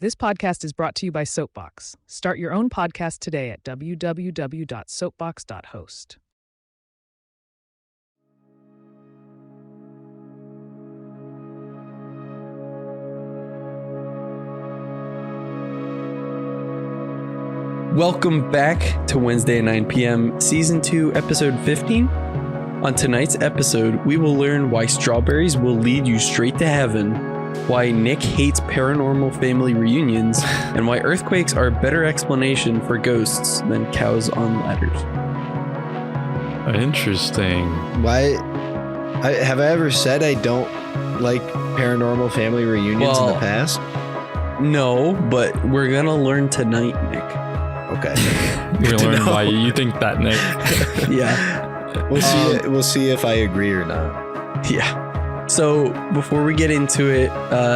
This podcast is brought to you by Soapbox. Start your own podcast today at www.soapbox.host. Welcome back to Wednesday at 9 p.m., Season 2, Episode 15. On tonight's episode, we will learn why strawberries will lead you straight to heaven, why Nick hates paranormal family reunions, and why earthquakes are a better explanation for ghosts than cows on ladders. Interesting. Have I ever said I don't like paranormal family reunions in the past? No, but we're gonna learn tonight, Nick. Okay. We're gonna learn why you think that, Nick. Yeah. We'll see if I agree or not. Yeah. So before we get into it,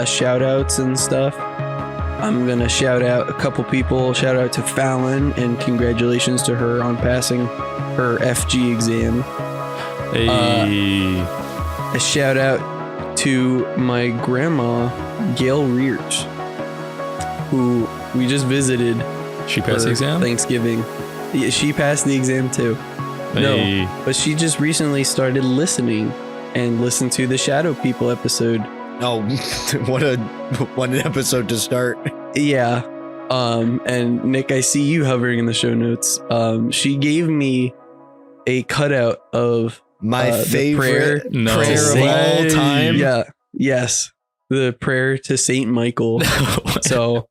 shout outs and stuff, I'm going to shout out a couple people. Shout out to Fallon and congratulations to her on passing her FG exam. Hey. A shout out to my grandma, Gail Rears, who we just visited. She passed the exam? Thanksgiving. Yeah, she passed the exam too. Hey. No, but she just recently started listening and listened to the Shadow People episode. Oh, what an episode to start. Yeah. And Nick, I see you hovering in the show notes. She gave me a cutout of my favorite No prayer of way. all time. Yeah. Yes. The prayer to Saint Michael. So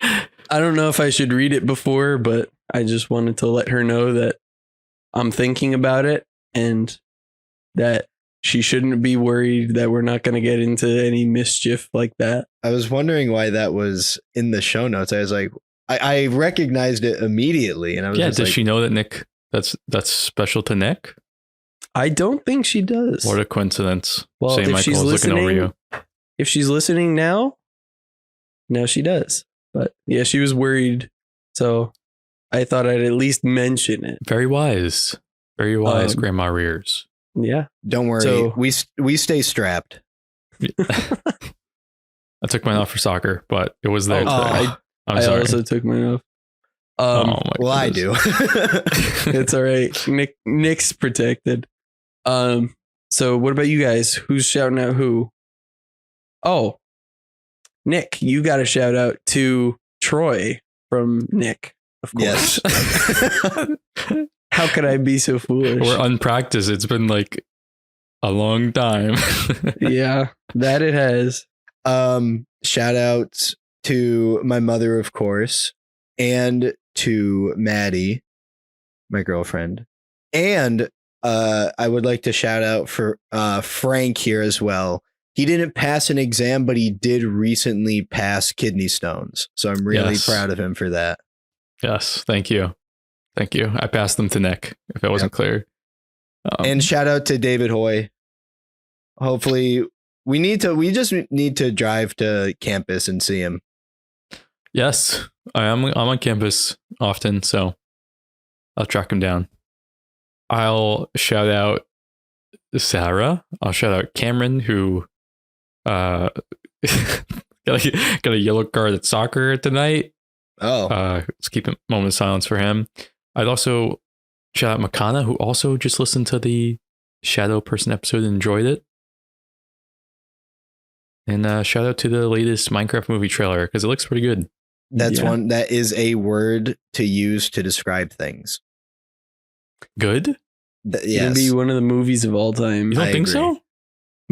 I don't know if I should read it before, but I just wanted to let her know that I'm thinking about it and that she shouldn't be worried that we're not going to get into any mischief like that. I was wondering why that was in the show notes. I was like, I recognized it immediately, and I was Yeah, just does like, she know that Nick, that's special to Nick? I don't think she does. What a coincidence. Well, Saint if Michael she's is looking over listening- you. If she's listening now she does. But yeah, she was worried. So I thought I'd at least mention it. Very wise. Very wise, Grandma Rears. Yeah. don't worry, So- we stay strapped. I took mine off for soccer, but it was there today. Oh, I'm I sorry. also took mine off. Oh my well, I goodness. do. It's all right. Nick's protected. So what about you guys? Who's shouting out who? Oh, Nick, you got a shout out to Troy from Nick, of course. Yes. How could I be so foolish? We're unpracticed. It's been like a long time. Yeah, that it has. Shout outs to my mother, of course, and to Maddie, my girlfriend. And I would like to shout out for Frank here as well. He didn't pass an exam, but he did recently pass kidney stones. So I'm really Yes. proud of him for that. Yes, thank you. Thank you. I passed them to Nick, if it wasn't clear. And shout out to David Hoy. Hopefully we just need to drive to campus and see him. Yes, I'm on campus often, so I'll track him down. I'll shout out Sarah. I'll shout out Cameron, who got a yellow card at soccer tonight. Oh, Let's keep a moment of silence for him. I'd also shout out Makana, who also just listened to the Shadow Person episode and enjoyed it. And shout out to the latest Minecraft movie trailer because it looks pretty good. that's Yeah. one that is a word to use to describe things. Good? It's Yes. gonna be one of the movies of all time. You don't I think agree. so?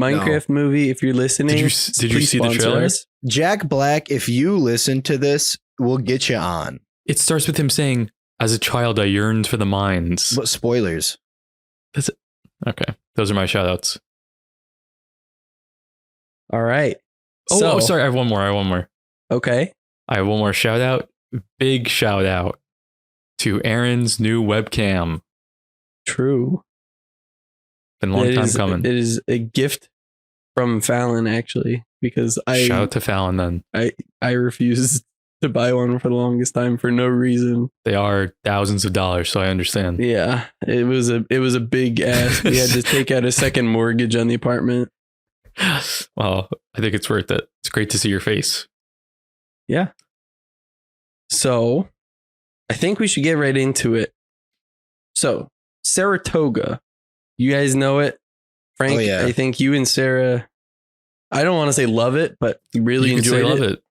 Minecraft movie. If you're listening, Did you see please the sponsor trailer? us. Jack Black, if you listen to this, we'll get you on. It starts with him saying, "As a child, I yearned for the mines." But spoilers. That's it. Okay, those are my shout outs. All right. Oh, sorry. I have one more. Okay. I have one more shout out. Big shout out to Aaron's new webcam. True. Been a long time coming. It is a gift from Fallon, actually, because Shout out to Fallon then. I refused to buy one for the longest time for no reason. They are thousands of dollars, so I understand. Yeah, it was a big ask. We had to take out a second mortgage on the apartment. Well, I think it's worth it. It's great to see your face. Yeah. So I think we should get right into it. So Saratoga, you guys know it. Frank, Oh, yeah. I think you and Sarah, I don't want to say love it, but you really You could say enjoyed love it. it.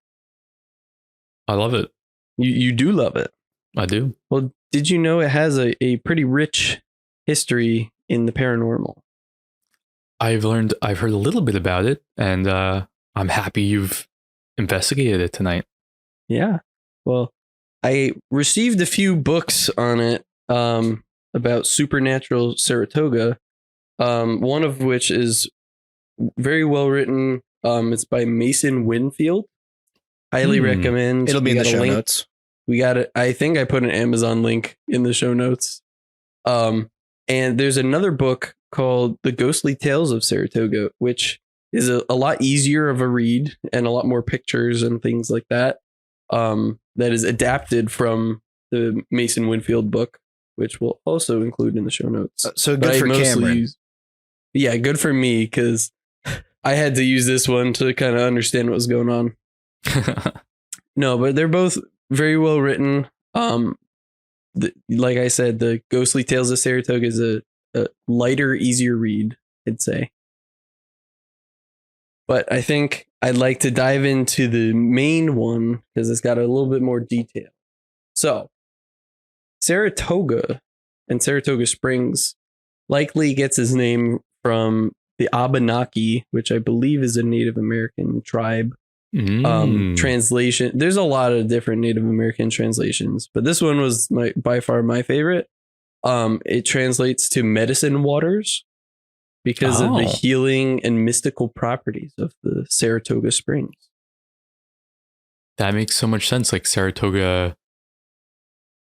I love it. You do love it. I do. Well, did you know it has a pretty rich history in the paranormal? I've heard a little bit about it, and I'm happy you've investigated it tonight. Yeah. Well, I received a few books on it about supernatural Saratoga. One of which is very well written. It's by Mason Winfield. Highly recommend. It'll be in the show notes. We got it. I think I put an Amazon link in the show notes. And there's another book called The Ghostly Tales of Saratoga, which is a lot easier of a read and a lot more pictures and things like that. That is adapted from the Mason Winfield book, which we'll also include in the show notes. So good for Cameron. Yeah, good for me, because I had to use this one to kind of understand what was going on. No, but they're both very well written. Like I said, the Ghostly Tales of Saratoga is a lighter, easier read, I'd say. But I think I'd like to dive into the main one because it's got a little bit more detail. So, Saratoga and Saratoga Springs likely gets his name from the Abenaki, which I believe is a Native American tribe. Translation. There's a lot of different Native American translations, but this one was by far my favorite. It translates to medicine waters because of the healing and mystical properties of the Saratoga Springs. That makes so much sense. Like Saratoga.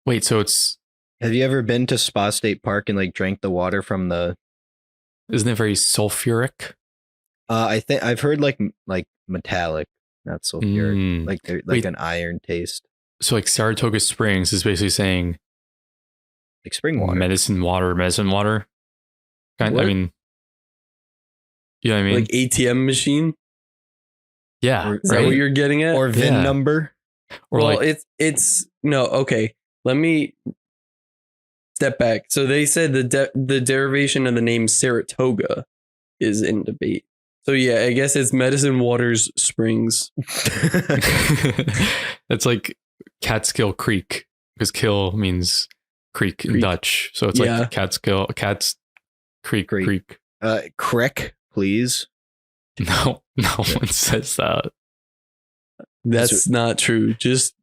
Wait, so it's. Have you ever been to Spa State Park and like drank the water from the? Isn't it very sulfuric? I think I've heard like metallic, not sulfuric, like an iron taste. So like Saratoga Springs is basically saying like spring water, medicine water. I mean, you know what I mean? Like ATM machine. Yeah, Is that what you're getting at? Or VIN number? Or well, like it's no. Okay, let me step back. So they said the derivation of the name Saratoga is in debate. So yeah, I guess it's Medicine Waters Springs. It's like Catskill Creek, because kill means creek in Dutch. So it's like Catskill, Creek. Crick, please. No one says that. That's not true. Just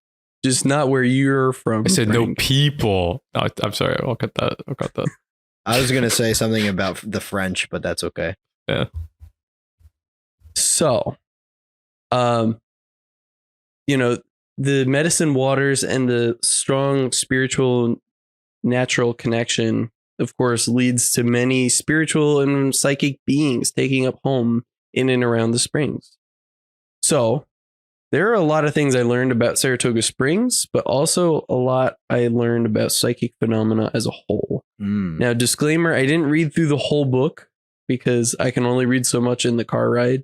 not where you're from. I said Frank. no people. No, I'm sorry. I'll cut that. I was going to say something about the French, but that's okay. Yeah. So, the medicine waters and the strong spiritual natural connection, of course, leads to many spiritual and psychic beings taking up home in and around the springs. So, there are a lot of things I learned about Saratoga Springs, but also a lot I learned about psychic phenomena as a whole. Now, disclaimer, I didn't read through the whole book because I can only read so much in the car ride.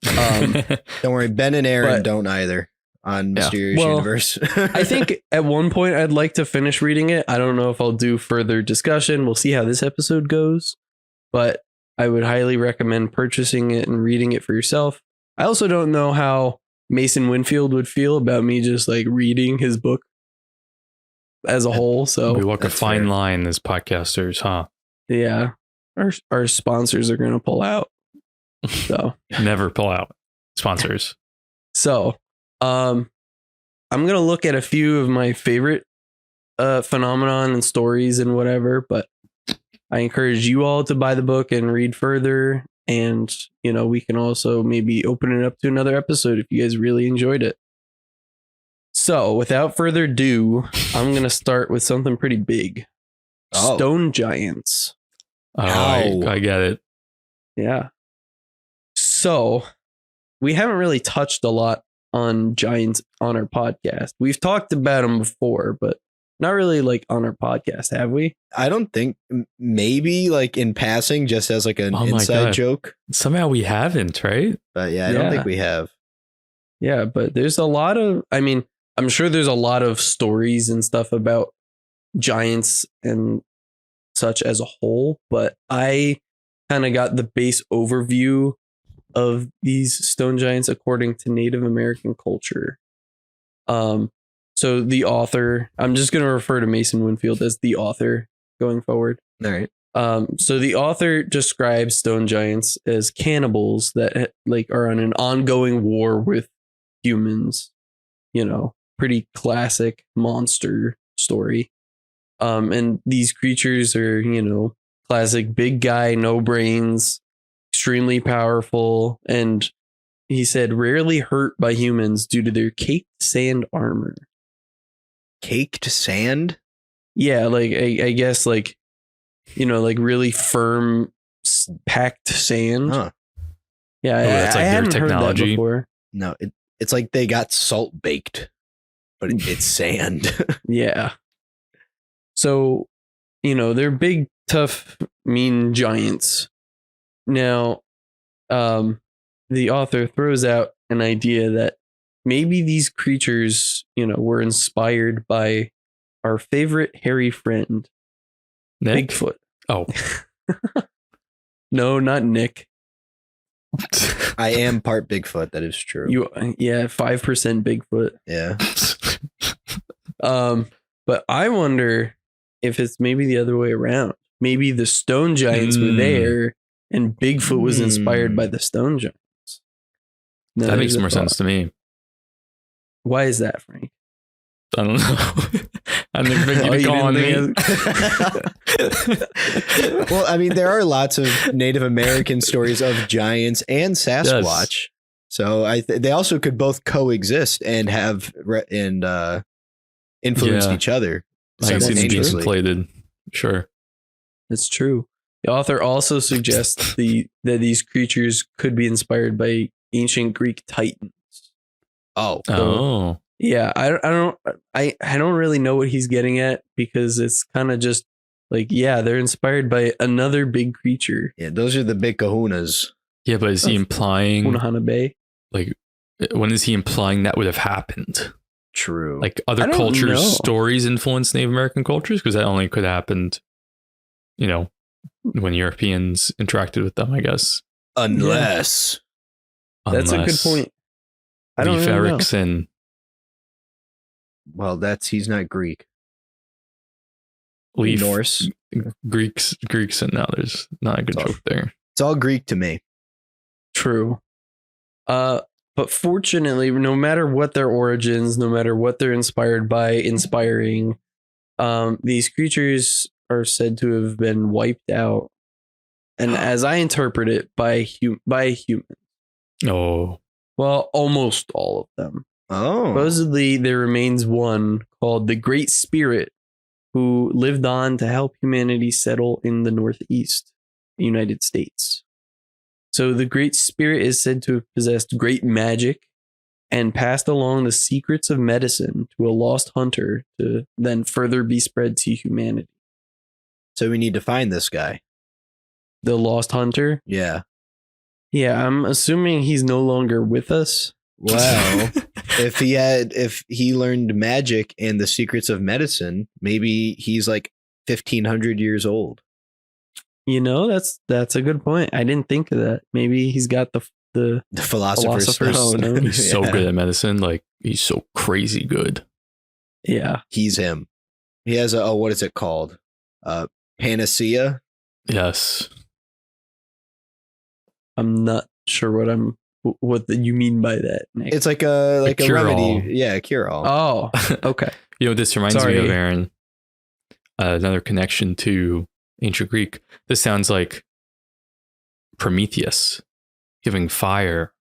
Don't worry, Ben and Aaron don't either on Mysterious Universe. I think at one point I'd like to finish reading it. I don't know if I'll do further discussion. We'll see how this episode goes, but I would highly recommend purchasing it and reading it for yourself. I also don't know how Mason Winfield would feel about me just like reading his book as a whole. So we walk a fine line as podcasters, huh? Yeah. Our sponsors are going to pull out. So never pull out sponsors. So, I'm going to look at a few of my favorite phenomenon and stories and whatever, but I encourage you all to buy the book and read further. And, we can also maybe open it up to another episode if you guys really enjoyed it. So without further ado, I'm going to start with something pretty big. Stone giants. Oh, I get it. Yeah. So we haven't really touched a lot on giants on our podcast. We've talked about them before, but not really like on our podcast, have we? I don't think, maybe like in passing, just as like an inside joke. Somehow we haven't, right? But yeah, I don't think we have. Yeah, but there's a lot of, I mean, I'm sure there's a lot of stories and stuff about giants and such as a whole, but I kind of got the base overview of these stone giants according to Native American culture. So the author, I'm just going to refer to Mason Winfield as the author going forward. All right. So the author describes stone giants as cannibals that like are on an ongoing war with humans. You know, pretty classic monster story. And these creatures are, you know, classic big guy, no brains, extremely powerful, and he said rarely hurt by humans due to their caked sand armor. Caked sand? Yeah, like I guess like, you know, like really firm packed sand. Huh. Yeah, that's like I their hadn't heard that technology. before. No, it's like they got salt baked, but it's sand. Yeah. So, you know, they're big, tough, mean giants. Now, the author throws out an idea that maybe these creatures, you know, were inspired by our favorite hairy friend, Nick? Bigfoot. Oh. No, not Nick. I am part Bigfoot. That is true. Yeah, 5% Bigfoot. Yeah. But I wonder if it's maybe the other way around. Maybe the stone giants were there and Bigfoot was inspired by the stone giants. No, That makes there's a more thought. sense to me. Why is that, Frank? I don't know. I didn't expect you Oh, to you call on didn't me. Well, I mean, there are lots of Native American stories of giants and Sasquatch. Yes. So they also could both coexist and have influenced Yeah. each other I can see them being simultaneously. conflated. Sure. That's true. The author also suggests that these creatures could be inspired by ancient Greek titans. Oh, Oh. Yeah, I don't really know what he's getting at because it's kind of just like, yeah, they're inspired by another big creature, yeah, those are the big kahunas. Yeah, but is he implying, Punahana Bay. like, when is he implying that would have happened? True. Like, I other don't cultures' know. stories influence Native American cultures? Because that only could have happened, you know, when Europeans interacted with them, I guess. Unless That's a good Unless point. I don't Leif really know. Erikson. well, he's not Greek. Leaf Norse. Greeks, and now there's not a good It's all- joke there. It's all Greek to me. True. But fortunately, no matter what their origins, no matter what they're inspired by, inspiring, these creatures are said to have been wiped out, and as I interpret it, by humans. Oh, Well, almost all of them. Oh, Supposedly, there remains one called the Great Spirit, who lived on to help humanity settle in the Northeast United States. So the Great Spirit is said to have possessed great magic and passed along the secrets of medicine to a lost hunter to then further be spread to humanity. so we need to find this guy. The lost hunter? Yeah. Yeah, I'm assuming he's no longer with us. Well, if he learned magic and the secrets of medicine, maybe he's like 1,500 years old. You know, that's a good point. I didn't think of that. Maybe he's got the The Philosopher's Philosopher's Stone. Stone. he's so Yeah. good at medicine. Like, he's so crazy good. yeah. He's him. He has what is it called? Panacea. Yes. I'm not sure what you mean by that, Nick. It's like a cure-all. remedy. Yeah, a cure all. Oh, okay. You know, this reminds me Sorry. of, Aaron, another connection to ancient Greek. This sounds like Prometheus giving fire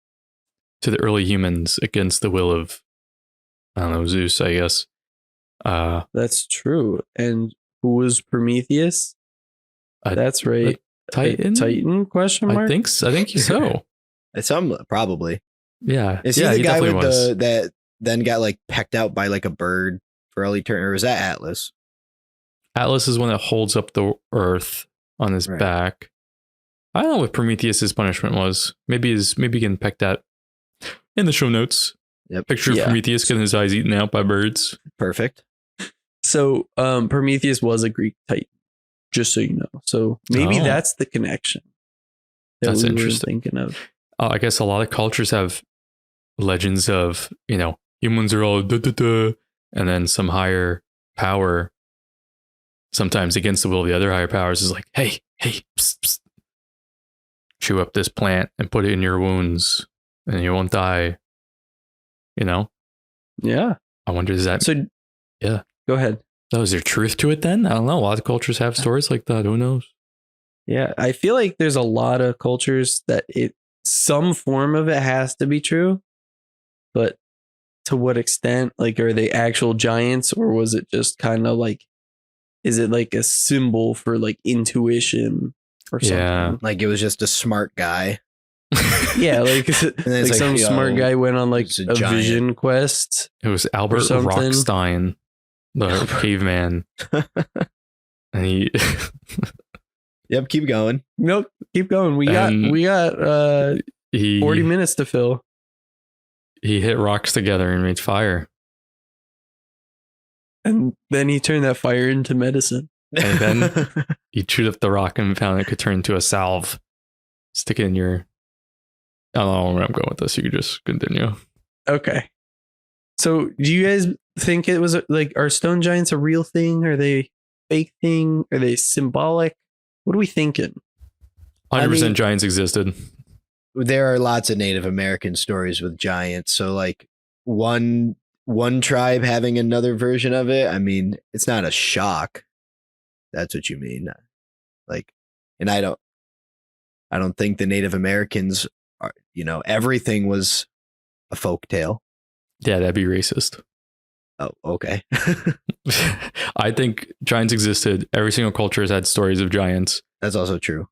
to the early humans against the will of, I don't know, Zeus, I guess. That's true. And who was Prometheus? That's right. Titan? Titan? Question mark. I think so. Some probably. Yeah. Is he yeah, the guy definitely with was. that then got like pecked out by like a bird for all eternity? Or is that Atlas? Atlas is one that holds up the earth on his Right. back. I don't know what Prometheus's punishment was. Maybe getting pecked at. In the show notes, Yep. Picture Yeah. Prometheus getting his eyes eaten out by birds. Perfect. So Prometheus was a Greek titan, just so you know. So maybe Oh. that's the connection that That's we were interesting. thinking of. I guess a lot of cultures have legends of, humans are all da da da, and then some higher power, sometimes against the will of the other higher powers, is like, hey, psst, psst, chew up this plant and put it in your wounds and you won't die. Yeah. I wonder, is that, So Yeah. go ahead. is there truth to it then? I don't know. A lot of cultures have stories like that. Who knows? Yeah, I feel like there's a lot of cultures that some form of it has to be true, but to what extent? Like, are they actual giants, or was it just kind of like, is it like a symbol for like intuition or something? Yeah. Like it was just a smart guy. Yeah, like, then it's like some yo, smart guy went on like it's a a giant. vision quest. It was Albert something. Rockstein, the caveman. And he Yep, keep going. Nope, keep going. We And got he 40 minutes to fill. he hit rocks together and made fire. And then he turned that fire into medicine. And then he chewed up the rock and found it could turn into a salve. Stick it in your. I don't know where I'm going with this. You could just continue. Okay. So do you guys think it was like, are stone giants a real thing? Are they fake thing? Are they symbolic? What are we thinking? 100% mean- giants existed. There are lots of Native American stories with giants. So like one tribe having another version of it. I mean, it's not a shock. That's what you mean. Like, and I don't think the Native Americans are, everything was a folk tale. Yeah, that'd be racist. Oh, okay. I think giants existed. Every single culture has had stories of giants. That's also true.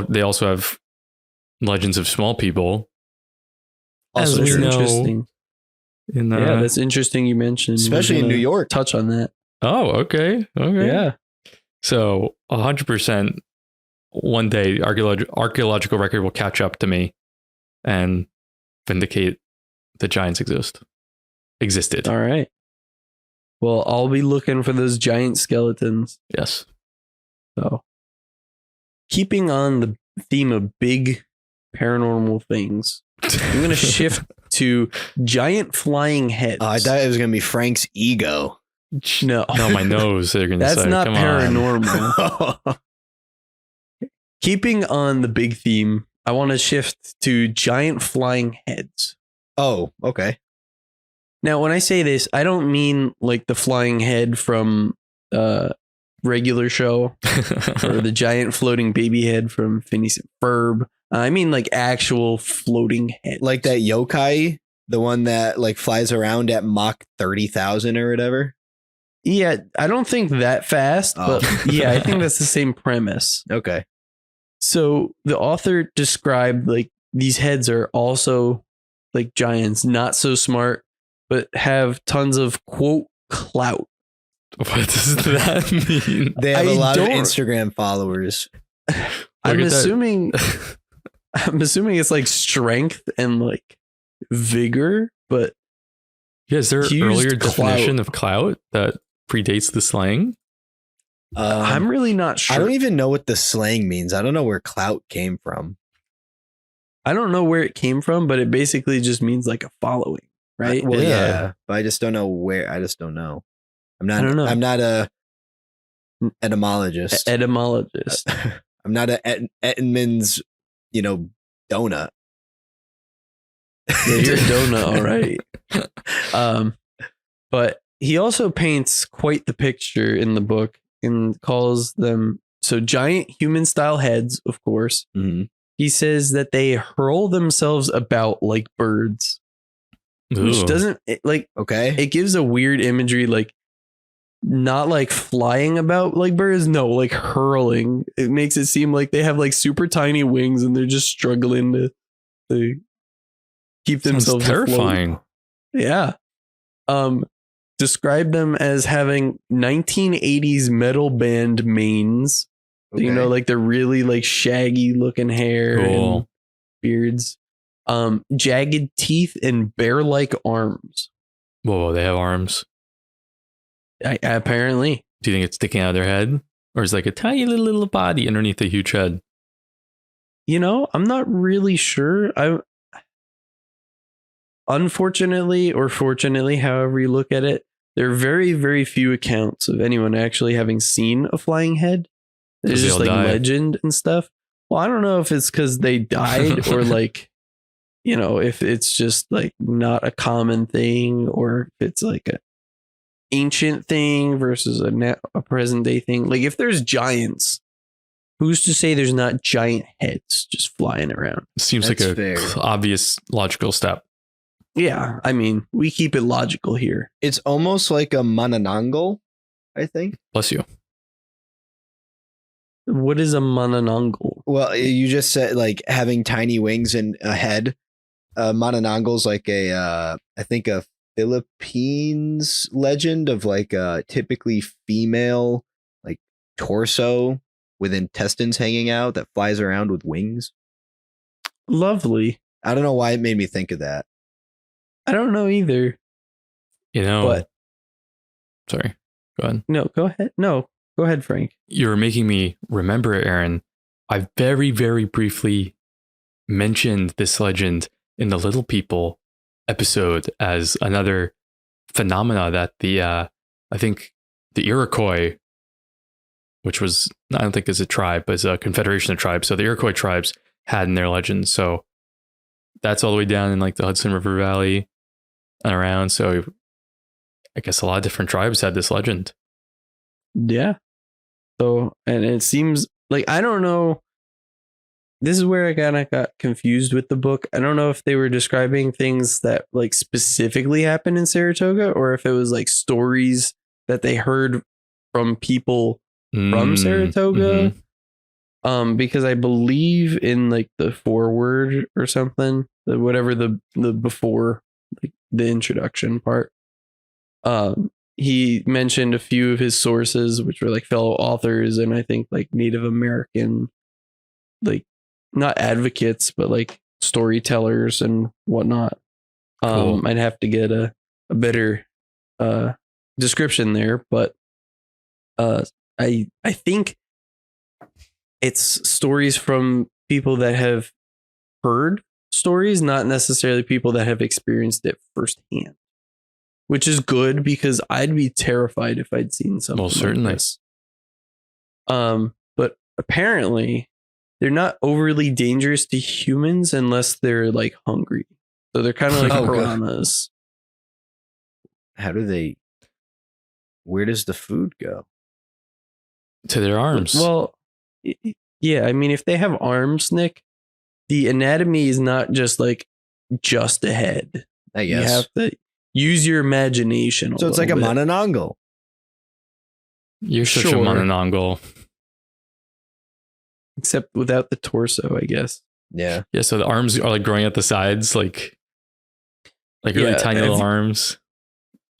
They also have legends of small people. As Also we true. interesting. In, Yeah, that's interesting you mentioned. Especially We're in gonna New York. Touch on that. Oh, okay. Yeah. So 100%, one day archaeological record will catch up to me and vindicate that giants existed. All right. Well, I'll be looking for those giant skeletons. Yes. So, keeping on the theme of big paranormal things, I'm going to shift to giant flying heads. I thought it was going to be Frank's ego. No, No, my nose. They're gonna that's say, not come on. paranormal. Keeping on the big theme, I want to shift to giant flying heads. Oh, okay. Now, when I say this, I don't mean like the flying head from regular show or the giant floating baby head from Phineas and Ferb. I mean like actual floating head. Like that yokai, the one that like flies around at Mach 30,000 or whatever. Yeah, I don't think that fast, but Oh. yeah, I think that's the same premise. Okay. So the author described like these heads are also like giants, not so smart, but have tons of quote clout. What does that mean? They have I a lot of don't- Instagram followers. I'm at that. assuming it's like strength and like vigor, but Yeah, is there an He used earlier definition clout. of clout that predates the slang? I'm really not sure. I don't even know what the slang means. I don't know where clout came from. I don't know where it came from, but it basically just means like a following, right? Well, Yeah. yeah, but I just don't know where. I just don't know. I'm not. I don't know. I'm not a etymologist. Etymologist. I'm not a Etman's, donut. Yeah, you're a donut, all right. But he also paints quite the picture in the book and calls them so giant human style heads, of course. Mhm. He says that they hurl themselves about like birds, which Ooh. doesn't Okay. it gives a weird imagery, like not like flying about like birds, no, like hurling. It makes it seem like they have like super tiny wings and they're just struggling to keep Sounds themselves afloat. terrifying. Yeah. Describe them as having 1980s metal band manes. Okay. Like they're really like shaggy looking hair and Cool. beards. Jagged teeth and bear-like arms. Whoa, they have arms. Apparently. Do you think it's sticking out of their head? Or is it like a tiny little body underneath a huge head? You know, I'm not really sure. Unfortunately, or fortunately, however you look at it, there are very, very few accounts of anyone actually having seen a flying head. There's just like legend and stuff. Well, I don't know if it's because they died or like, you know, if it's just like not a common thing or if it's like a ancient thing versus a present day thing. Like if there's giants, who's to say there's not giant heads just flying around? Seems like a obvious logical step. Yeah, I mean, we keep it logical here. It's almost like a manananggal, I think. Bless you. What is a manananggal? Well, you just said like having tiny wings and a head. Manananggal's like I think a Philippines legend of like a typically female like torso with intestines hanging out that flies around with wings. Lovely. I don't know why it made me think of that. I don't know either. You know, but sorry, go ahead. No, go ahead. No, go ahead, Frank. You're making me remember, Aaron. I very, very briefly mentioned this legend in the Little People episode as another phenomena that I think the Iroquois, which was, I don't think is a tribe, but it's a confederation of tribes. So the Iroquois tribes had in their legends. So that's all the way down in like the Hudson River Valley and around. So I guess a lot of different tribes had this legend. Yeah. So, and it seems like, I don't know. This is where I kind of got confused with the book. I don't know if they were describing things that like specifically happened in Saratoga or if it was like stories that they heard from people from Saratoga. Mm-hmm. Because I believe in like the foreword or something, whatever the before like the introduction part. He mentioned a few of his sources, which were like fellow authors and I think like Native American, like not advocates, but like storytellers and whatnot. Cool. I'd have to get a better description there, but I think it's stories from people that have heard stories, not necessarily people that have experienced it firsthand, which is good because I'd be terrified if I'd seen something. Well, certainly. Like this. But apparently they're not overly dangerous to humans unless they're like hungry. So they're kind of like piranhas. Where does the food go? To their arms. Well, yeah, I mean, if they have arms, Nick, the anatomy is not just like just a head. I guess. You have to use your imagination. So it's like a manananggal. You're such a manananggal. Except without the torso, I guess. Yeah. Yeah, so the arms are like growing at the sides, like really tiny little arms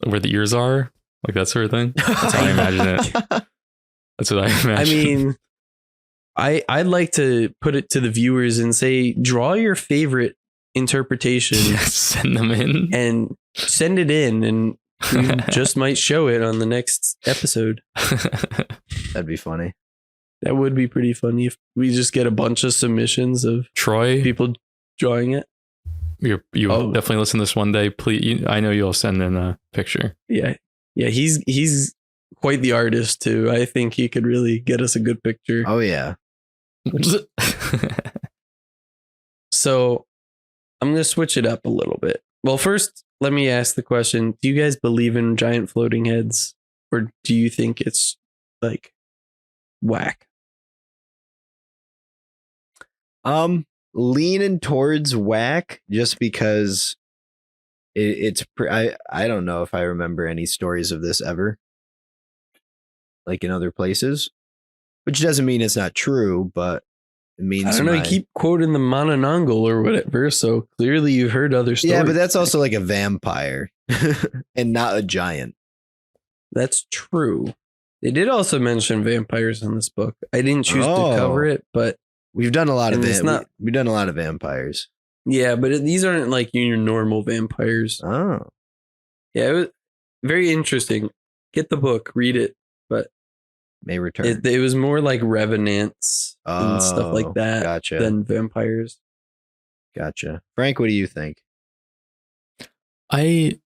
where the ears are, like that sort of thing. That's how I imagine it. That's what I imagine. I mean, I'd like to put it to the viewers and say, draw your favorite interpretation. Send them in. And send it in, and we just might show it on the next episode. That'd be funny. That would be pretty funny if we just get a bunch of submissions of Troy, people drawing it. You definitely listen to this one day. Please, I know you'll send in a picture. Yeah. He's quite the artist too. I think he could really get us a good picture. Oh yeah. So I'm gonna switch it up a little bit. Well, first, let me ask the question: do you guys believe in giant floating heads, or do you think it's like whack? Leaning towards whack just because I don't know if I remember any stories of this ever, like in other places, which doesn't mean it's not true, but it means I don't know. You keep quoting the Manananggal or whatever, so clearly you've heard other stories. Yeah, but that's also like a vampire and not a giant. That's true. They did also mention vampires in this book. I didn't choose to cover it, but we've done a lot of we've done a lot of vampires. Yeah, but these aren't like your normal vampires. Oh, Yeah, it was very interesting. Get the book, read it. But may return. it was more like revenants and stuff like Oh, that gotcha. than vampires. Gotcha. Frank, what do you think? I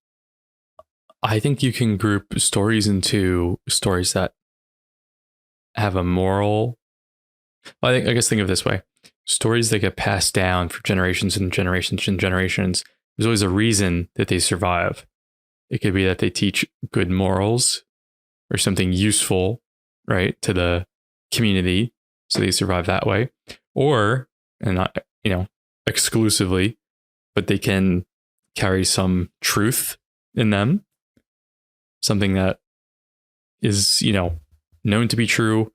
think you can group stories into stories that have a moral. I guess think of it this way: stories that get passed down for generations and generations and generations. There's always a reason that they survive. It could be that they teach good morals or something useful, right, to the community, so they survive that way. Or, and not exclusively, but they can carry some truth in them, something that is known to be true.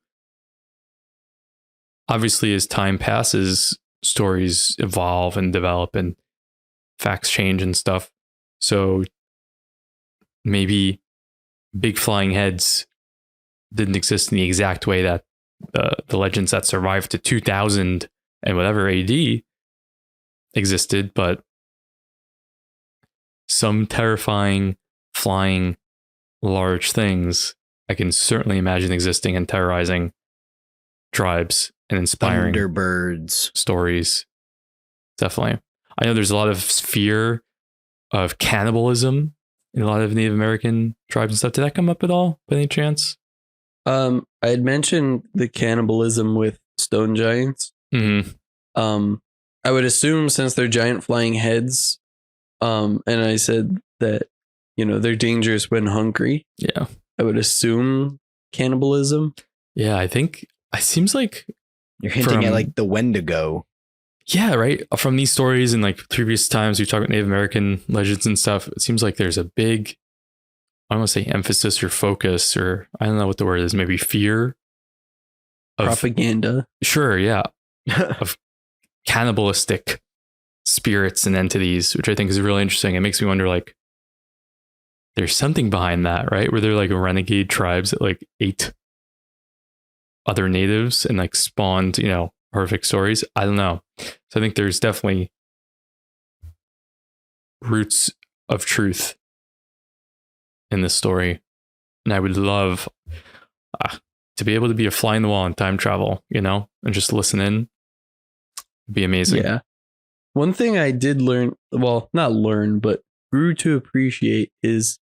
Obviously, as time passes, stories evolve and develop and facts change and stuff. So maybe big flying heads didn't exist in the exact way that the legends that survived to 2000 and whatever AD existed, but some terrifying flying large things I can certainly imagine existing and terrorizing tribes and inspiring Thunderbirds. stories. Definitely. I know there's a lot of fear of cannibalism in a lot of Native American tribes and stuff. Did that come up at all by any chance? I had mentioned the cannibalism with stone giants. Mm-hmm. I would assume since they're giant flying heads, and I said that they're dangerous when hungry. Yeah. I would assume cannibalism. Yeah, I think it seems like You're hinting at like the Wendigo. Yeah, right. From these stories and like previous times we talked about Native American legends and stuff, it seems like there's a big, I don't want to say emphasis or focus, or I don't know what the word is, maybe fear of propaganda. Sure, yeah. Of cannibalistic spirits and entities, which I think is really interesting. It makes me wonder, like, there's something behind that, right? Where they're like renegade tribes that like ate other natives and like spawned, horrific stories. I don't know. So I think there's definitely roots of truth in this story. And I would love to be able to be a fly in the wall in time travel, and just listen in. It'd be amazing. Yeah. One thing I did learn, well, not learn, but grew to appreciate is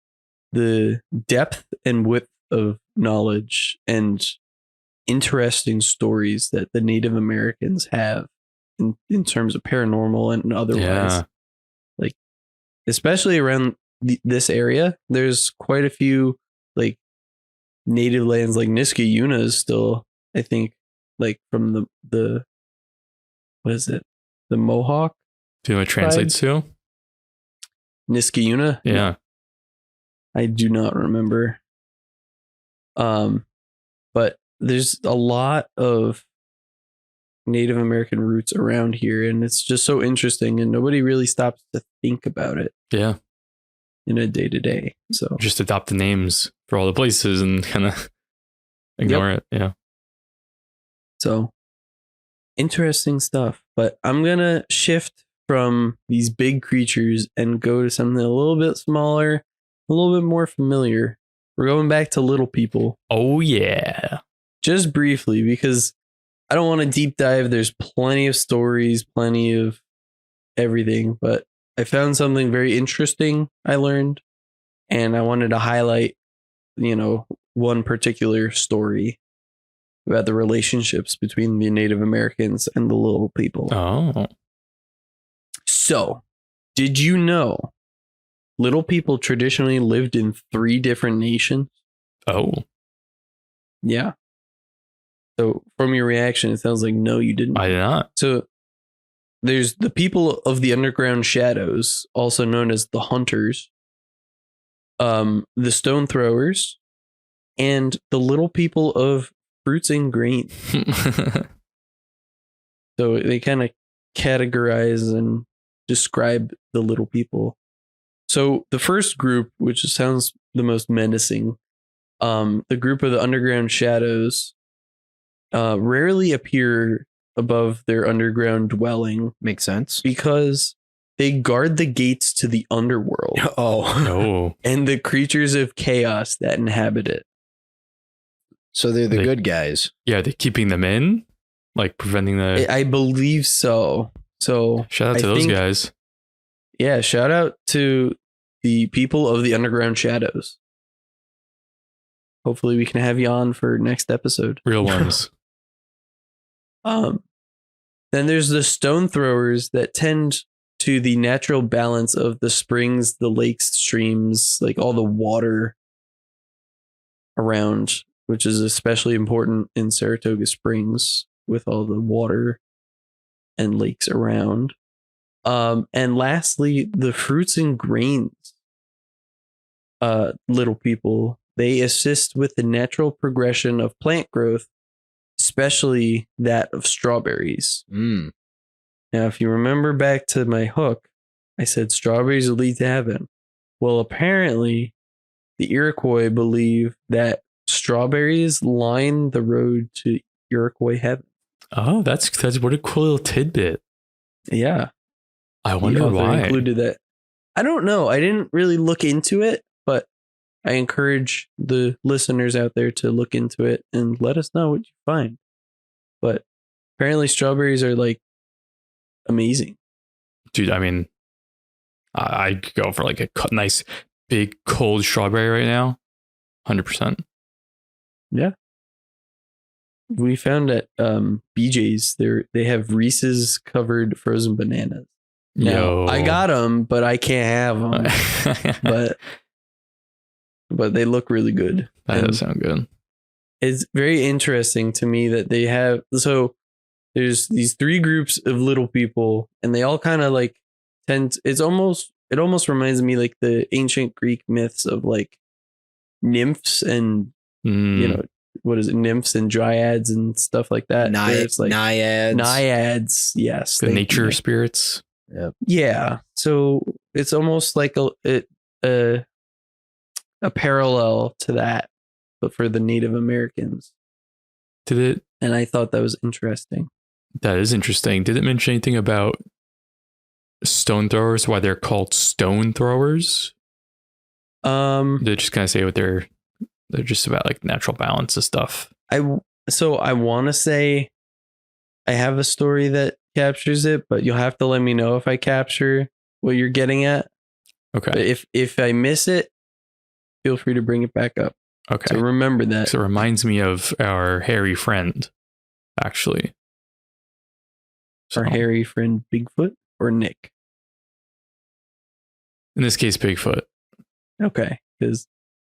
the depth and width of knowledge and interesting stories that the Native Americans have in terms of paranormal and otherwise. Yeah. Like, especially around this area, there's quite a few like native lands. Like Niskayuna is still, I think, like from the what is it? The Mohawk? Do you know what it translates to? Niskayuna? Yeah. I do not remember. But there's a lot of Native American roots around here, and it's just so interesting, and nobody really stops to think about it. Yeah. In a day to day. So just adopt the names for all the places and kind of ignore it. Yeah. So interesting stuff. But I'm gonna shift from these big creatures and go to something a little bit smaller, a little bit more familiar. We're going back to little people. Oh yeah. Just briefly, because I don't want to deep dive. There's plenty of stories, plenty of everything, but I found something very interesting I learned, and I wanted to highlight, one particular story about the relationships between the Native Americans and the little people. Oh. So, did you know little people traditionally lived in 3 different nations? Oh. Yeah. So, from your reaction, it sounds like no, you didn't. I did not. So, there's the people of the underground shadows, also known as the hunters, the stone throwers, and the little people of fruits and grains. So they kind of categorize and describe the little people. So the first group, which sounds the most menacing, the group of the underground shadows, rarely appear above their underground dwelling Makes sense. because they guard the gates to the underworld Oh, Oh, and the creatures of chaos that inhabit it. so they're the They- good guys. yeah. They're keeping them in, like preventing the. I believe so. So Shout out I to those think- guys. Yeah, shout out to the people of the underground shadows. Hopefully we can have you on for next episode. Real ones. Then there's the stone throwers that tend to the natural balance of the springs, the lakes, streams, like all the water around, which is especially important in Saratoga Springs with all the water and lakes around. And lastly, the fruits and grains, little people, they assist with the natural progression of plant growth, especially that of strawberries. Mm. Now, if you remember back to my hook, I said strawberries will lead to heaven. Well, apparently, the Iroquois believe that strawberries line the road to Iroquois heaven. Oh, that's what a cool little tidbit. Yeah. I The wonder author why. included that. I don't know. I didn't really look into it, but I encourage the listeners out there to look into it and let us know what you find. But apparently strawberries are like amazing. Dude, I mean, I'd go for like a nice big cold strawberry right now. 100%. We found at BJ's they have Reese's covered frozen bananas. Now, Yo. I got them, but I can't have them. but they look really good. That And does sound good. it's very interesting to me that they have, so there's these three groups of little people and they all kind of like it almost reminds me like the ancient Greek myths of like nymphs and you know, what is it, nymphs and dryads and stuff like that. Where it's like Naiads. naiads, yes, The thank nature you. spirits. Yeah, so it's almost like a parallel to that, but for the Native Americans. Did it? And I thought that was interesting. That is interesting. Did it mention anything about stone throwers? Why they're called stone throwers? They just kind of say what they're just about like natural balance of stuff. I want to say I have a story that captures it, but you'll have to let me know if I capture what you're getting at. Okay. But if I miss it, feel free to bring it back up. Okay. So remember that. So it reminds me of our hairy friend, actually. Our hairy friend Bigfoot or Nick. In this case, Bigfoot. Okay, because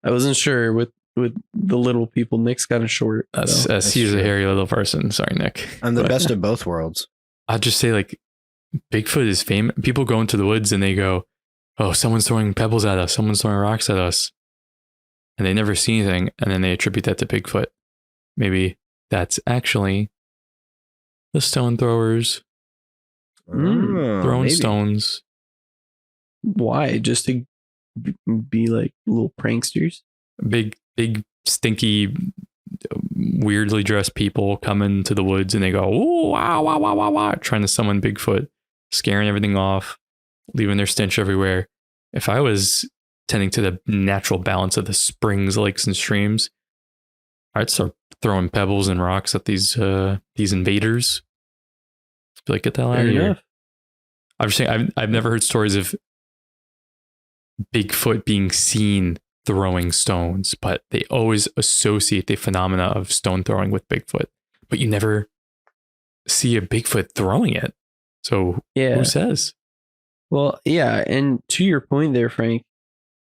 I wasn't sure with the little people. Nick's kind of short. That's so. he's true. a hairy little person. Sorry, Nick. I'm the But best of both worlds. I'd just say like Bigfoot is famous. People go into the woods and they go, "Oh, someone's throwing pebbles at us. Someone's throwing rocks at us," and they never see anything, and then they attribute that to Bigfoot. Maybe that's actually the stone throwers Oh, throwing maybe. stones. Why? Just to be like little pranksters? Big, stinky, weirdly dressed people come into the woods and they go, "Oh, wow, wow, wow, wow, wow," trying to summon Bigfoot, scaring everything off, leaving their stench everywhere. If I was tending to the natural balance of the springs, lakes, and streams, I'd start throwing pebbles and rocks at these invaders. Be like, get the hell out Fair of here. enough. I'm just saying, I've never heard stories of Bigfoot being seen throwing stones, but they always associate the phenomena of stone throwing with Bigfoot. But you never see a Bigfoot throwing it. So Yeah. who says? Well, yeah, and to your point there, Frank,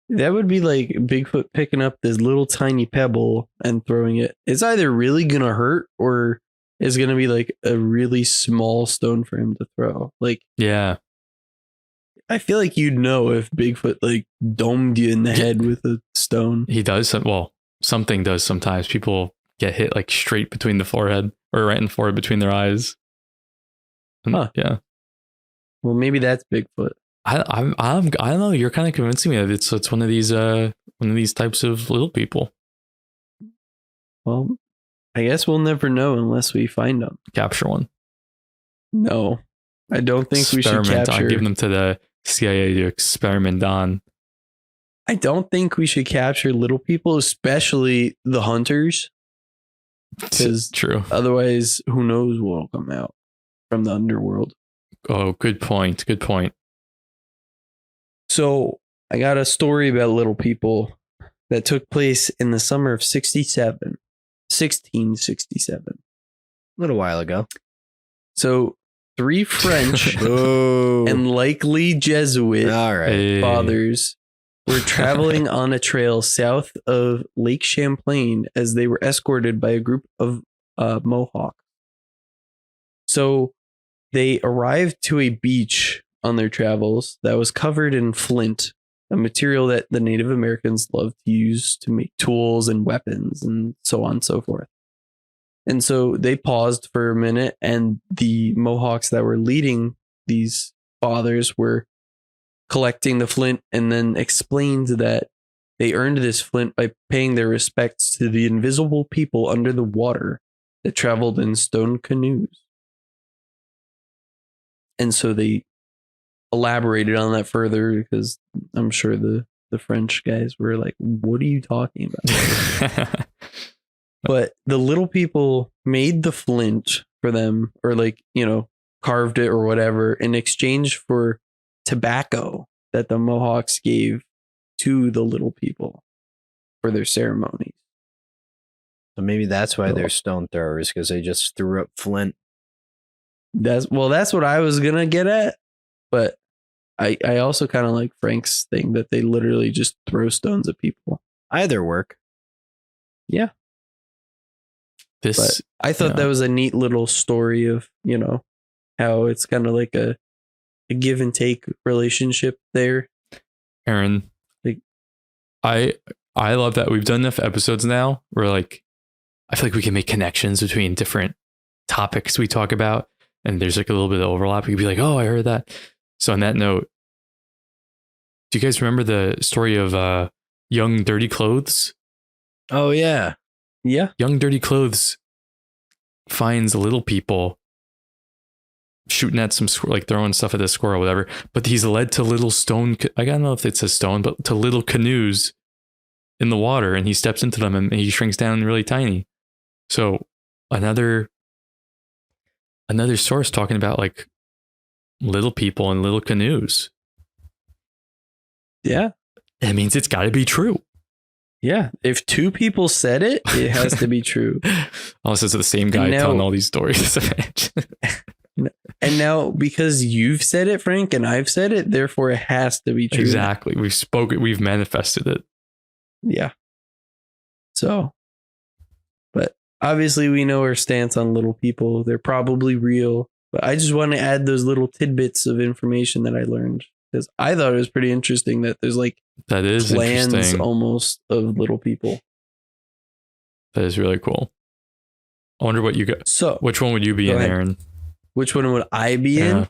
that would be like Bigfoot picking up this little tiny pebble and throwing it. It's either really gonna hurt or it's gonna be like a really small stone for him to throw. Like, Yeah. I feel like you'd know if Bigfoot like domed you in the Yeah. head with a stone. He does. Well, something does sometimes. People get hit like straight between the forehead or right in the forehead between their eyes. And, Huh. Yeah. Well, maybe that's Bigfoot. I don't know. You're kind of convincing me that it's one of these types of little people. Well, I guess we'll never know unless we find them. Capture one. No, I don't think we should Experiment on, capture. give them to the CIA to experiment on. I don't think we should capture little people, especially the hunters, because True. otherwise, who knows what will come out from the underworld. Oh, good point. Good point. So I got a story about little people that took place in the summer of 1667. A little while ago. So 3 French Oh. and likely Jesuit All right. Hey. fathers were traveling on a trail south of Lake Champlain as they were escorted by a group of Mohawks. So they arrived to a beach on their travels that was covered in flint, a material that the Native Americans loved to use to make tools and weapons and so on and so forth. And so they paused for a minute, and the Mohawks that were leading these fathers were collecting the flint, and then explained that they earned this flint by paying their respects to the invisible people under the water that traveled in stone canoes. And so they elaborated on that further, because I'm sure the French guys were like, what are you talking about? But the little people made the flint for them, or carved it or whatever, in exchange for tobacco that the Mohawks gave to the little people for their ceremonies. So maybe that's why they're stone throwers, because they just threw up flint. That's what I was gonna get at, but I also kind of like Frank's thing that they literally just throw stones at people. Either work. Yeah. This, But I thought that was a neat little story of, how it's kind of like a give and take relationship there. Aaron, Like- I love that we've done enough episodes now where I feel like we can make connections between different topics we talk about, and there's like a little bit of overlap. We could be like, oh, I heard that. So on that note, do you guys remember the story of Young Dirty Clothes? Oh, yeah. Yeah. Young Dirty Clothes finds little people shooting at some throwing stuff at the squirrel or whatever, but he's led to little stone, I don't know if it's a stone, but to little canoes in the water, and he steps into them and he shrinks down really tiny. So another source talking about little people and little canoes. Yeah. That means it's got to be true. Yeah. If 2 people said it, it has to be true. Unless it's the same guy telling all these stories. And now, because you've said it, Frank, and I've said it, therefore it has to be true. Exactly. We've spoken, we've manifested it. Yeah. So, but obviously we know our stance on little people. They're probably real, but I just want to add those little tidbits of information that I learned, because I thought it was pretty interesting that there's That is clans interesting. almost of little people. That is really cool. I wonder what you got. So, Which one would you be Go in, ahead. Aaron? which one would I be in?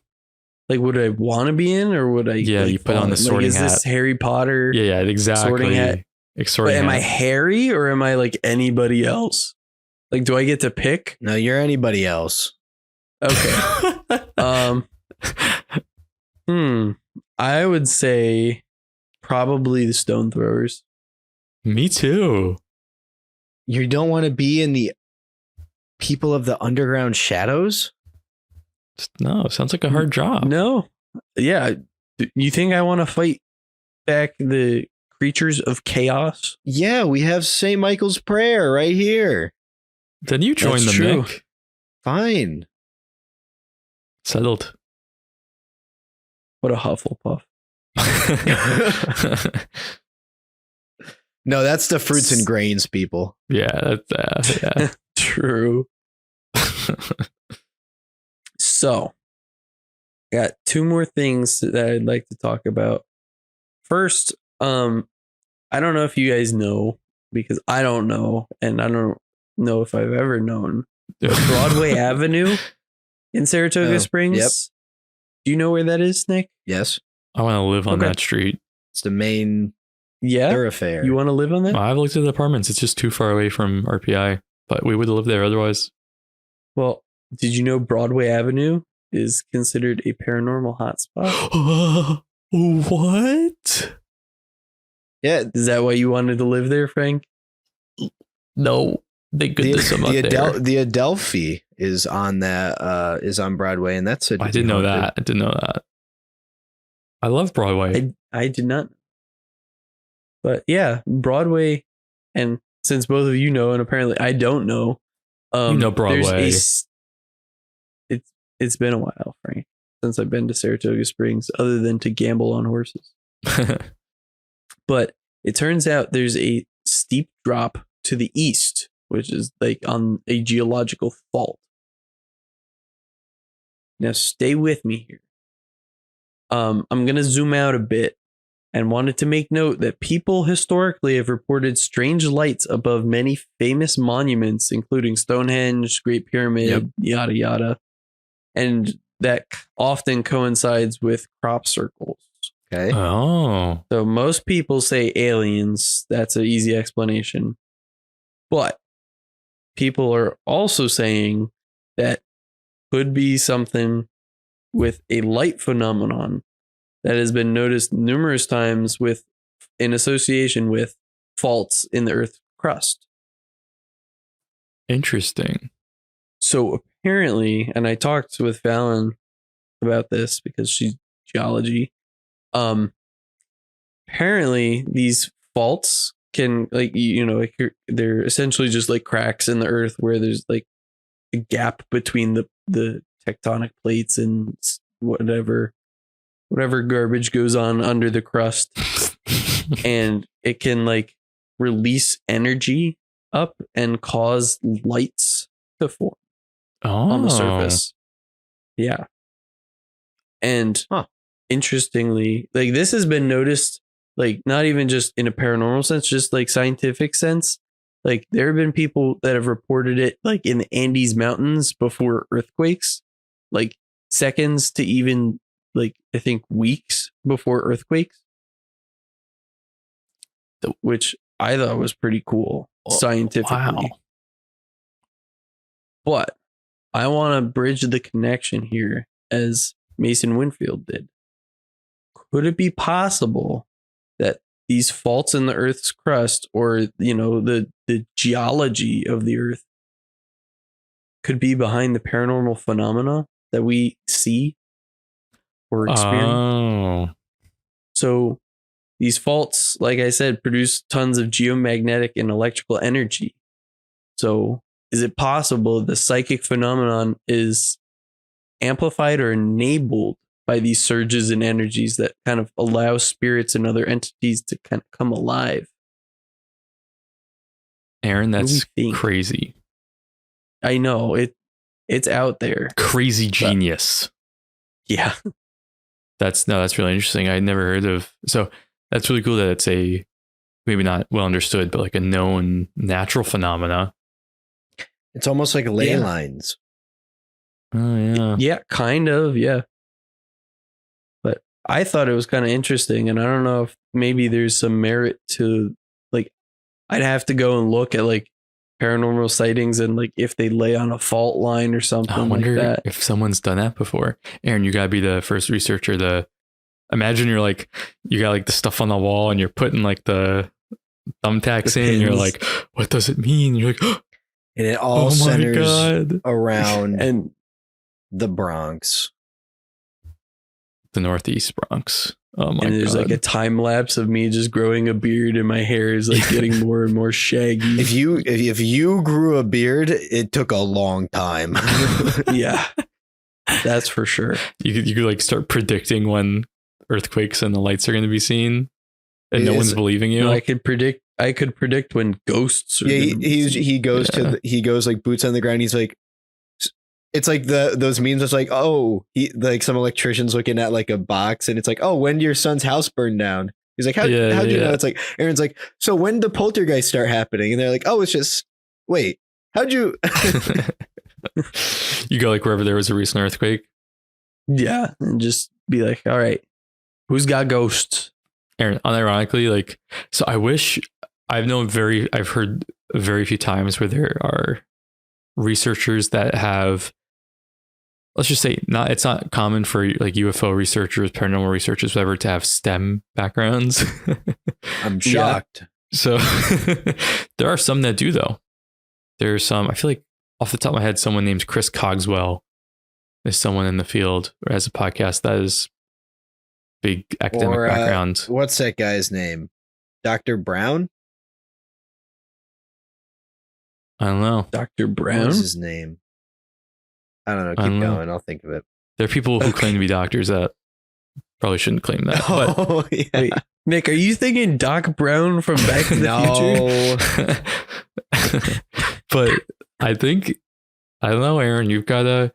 Would I want to be in, or would I? Yeah, you put on the sorting is this hat. Harry Potter? Yeah, exactly. Sorting hat. But Sorting am I hat. Harry, or am I like anybody else? Do I get to pick? No, you're anybody else. Okay. I would say probably the stone throwers. Me too. You don't want to be in the people of the underground shadows? No, sounds like a hard job. No. Yeah. You think I want to fight back the creatures of chaos? Yeah, we have St. Michael's Prayer right here. Then you join That's the true. Mick. Fine. Settled. What a Hufflepuff. No, that's the fruits and grains people. Yeah, that's yeah. True. So, I got 2 more things that I'd like to talk about. First, I don't know if you guys know, because I don't know, and I don't know if I've ever known. Broadway Avenue in Saratoga Oh, Springs. yep. Do you know where that is, Nick? Yes. I want to live on Okay. that street. It's the main Yeah. thoroughfare. You want to live on that? I've looked at the apartments. It's just too far away from RPI, but we would live there otherwise. Well, did you know Broadway Avenue is considered a paranormal hotspot. What? Yeah, Is that why you wanted to live there, Frank? No. Thank goodness I'm not there. the Adelphi is on that is on Broadway, and that's I didn't know that. I didn't know that. I love Broadway. I did not. But yeah, Broadway, and since both of you know, and apparently I don't know, You know Broadway. It's been a while, Frank, since I've been to Saratoga Springs, other than to gamble on horses. But it turns out there's a steep drop to the east, which is like on a geological fault. Now stay with me here. I'm going to zoom out a bit and wanted to make note that people historically have reported strange lights above many famous monuments, including Stonehenge, Great Pyramid, yada, yada. And that often coincides with crop circles. Okay. Oh. So most people say aliens. That's an easy explanation. But people are also saying that could be something with a light phenomenon that has been noticed numerous times in association with faults in the Earth's crust. Interesting. So apparently, and I talked with Fallon about this because she's geology. Apparently these faults can they're essentially just like cracks in the earth where there's like a gap between the tectonic plates and whatever garbage goes on under the crust. And it can like release energy up and cause lights to form on the surface. Yeah. And interestingly, like this has been noticed, like not even just in a paranormal sense, just like scientific sense. Like there have been people that have reported it like in the Andes Mountains before earthquakes, like seconds to even like I think weeks before earthquakes, which I thought was pretty cool scientifically. Wow. But I want to bridge the connection here as Mason Winfield did. Could it be possible that these faults in the Earth's crust, or the geology of the Earth, could be behind the paranormal phenomena that we see or experience? Oh. So these faults, like I said, produce tons of geomagnetic and electrical energy. So is it possible the psychic phenomenon is amplified or enabled by these surges in energies that kind of allow spirits and other entities to kind of come alive? Aaron, that's crazy. I know it's out there. Crazy genius. Yeah. That's really interesting. I'd never heard of. So that's really cool that it's a maybe not well understood, but like a known natural phenomena. It's almost like ley lines. Oh yeah. Yeah, kind of, yeah. But I thought it was kind of interesting, and I don't know if maybe there's some merit to, like, I'd have to go and look at like paranormal sightings and like if they lay on a fault line or something. I wonder like that. if someone's done that before. Aaron, you gotta be the first researcher. Imagine you're like, you got like the stuff on the wall and you're putting like the thumbtacks in and you're like, what does it mean? You're like, and it all centers around and the Bronx, the Northeast Bronx. Oh my god! And there's like a time lapse of me just growing a beard, and my hair is like getting more and more shaggy. If you grew a beard, it took a long time. Yeah, that's for sure. You could like start predicting when earthquakes and the lights are going to be seen, and no one's believing you. No, I could predict when ghosts. Are he goes like boots on the ground. He's like, it's like those memes. It's like, oh, like some electrician's looking at like a box, and it's like, oh, when did your son's house burned down? He's like, how'd you know? It's like Aaron's like, so when did the poltergeist start happening? And they're like, oh, it's just wait, how'd you? You go like wherever there was a recent earthquake. Yeah, and just be like, all right, who's got ghosts? Aaron, unironically, like, so I wish I've heard very few times where there are researchers that have let's just say it's not common for like UFO researchers, paranormal researchers, whatever, to have STEM backgrounds. I'm shocked. So there are some that do though. There's some, I feel like off the top of my head, someone named Chris Cogswell is someone in the field or has a podcast that is big academic background. What's that guy's name? Dr. Brown? I don't know. Dr. Brown? What's his name? I don't know. Keep going. I'll think of it. There are people who claim to be doctors that probably shouldn't claim that. But Yeah. Wait, Nick, are you thinking Doc Brown from Back to the Future? But I think, I don't know, Aaron, you've got a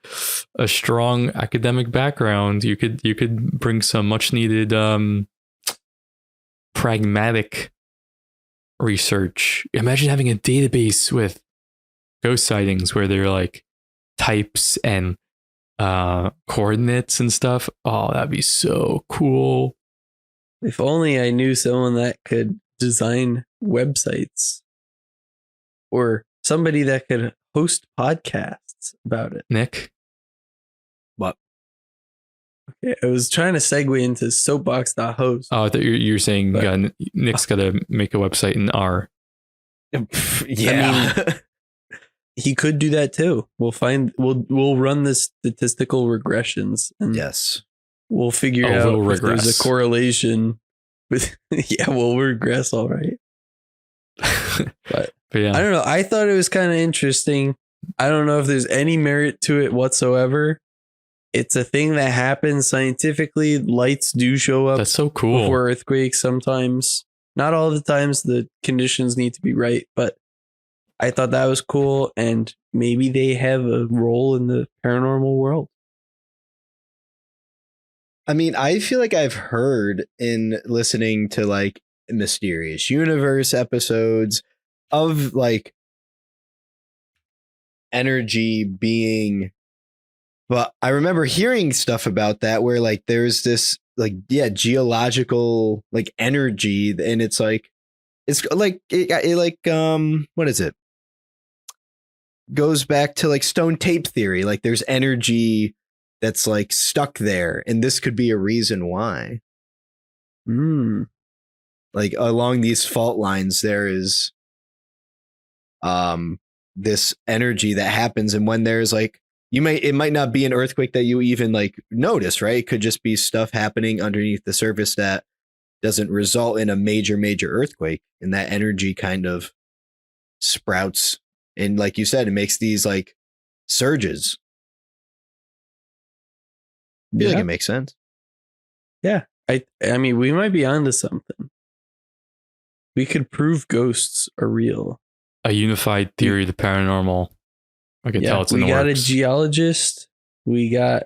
strong academic background. You could bring some much needed pragmatic research. Imagine having a database with ghost sightings where they're like types and coordinates and stuff. Oh, that'd be so cool. If only I knew someone that could design websites or somebody that could host podcasts about it. Nick? What? Okay, I was trying to segue into soapbox.host. Oh, I thought you're saying Nick's got to make a website in R. Yeah. I mean, he could do that too. We'll run the statistical regressions and Yes. we'll figure out if there's a correlation with we'll regress all right. But yeah. I don't know. I thought it was kind of interesting. I don't know if there's any merit to it whatsoever. It's a thing that happens scientifically. Lights do show up. That's so cool. Before earthquakes sometimes. Not all the times the conditions need to be right, but I thought that was cool, and maybe they have a role in the paranormal world. I mean, I feel like I've heard in listening to like Mysterious Universe episodes of like energy being, but I remember hearing stuff about that where like there's this like geological like energy, and it's like it like what is it? Goes back to like stone tape theory. Like there's energy that's like stuck there, and this could be a reason why. Like along these fault lines, there is this energy that happens, and when there's like it might not be an earthquake that you even like notice, right? It could just be stuff happening underneath the surface that doesn't result in a major earthquake, and that energy kind of sprouts, and like you said, it makes these like surges. I feel like it makes sense. Yeah. I mean, we might be onto something. We could prove ghosts are real. A unified theory of the paranormal. I can tell it's in the works. We got a geologist. We got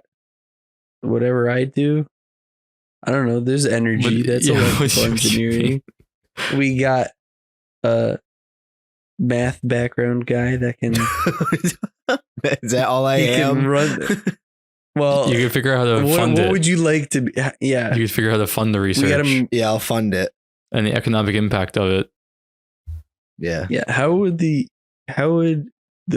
whatever I do. I don't know. There's energy. That's electrical engineering. We got a math background guy that can. Is that all I am? Can run. Well, you can figure out how to fund it. What would you like to be? Yeah. You can figure out how to fund the research. I'll fund it. And the economic impact of it. Yeah. Yeah. How would the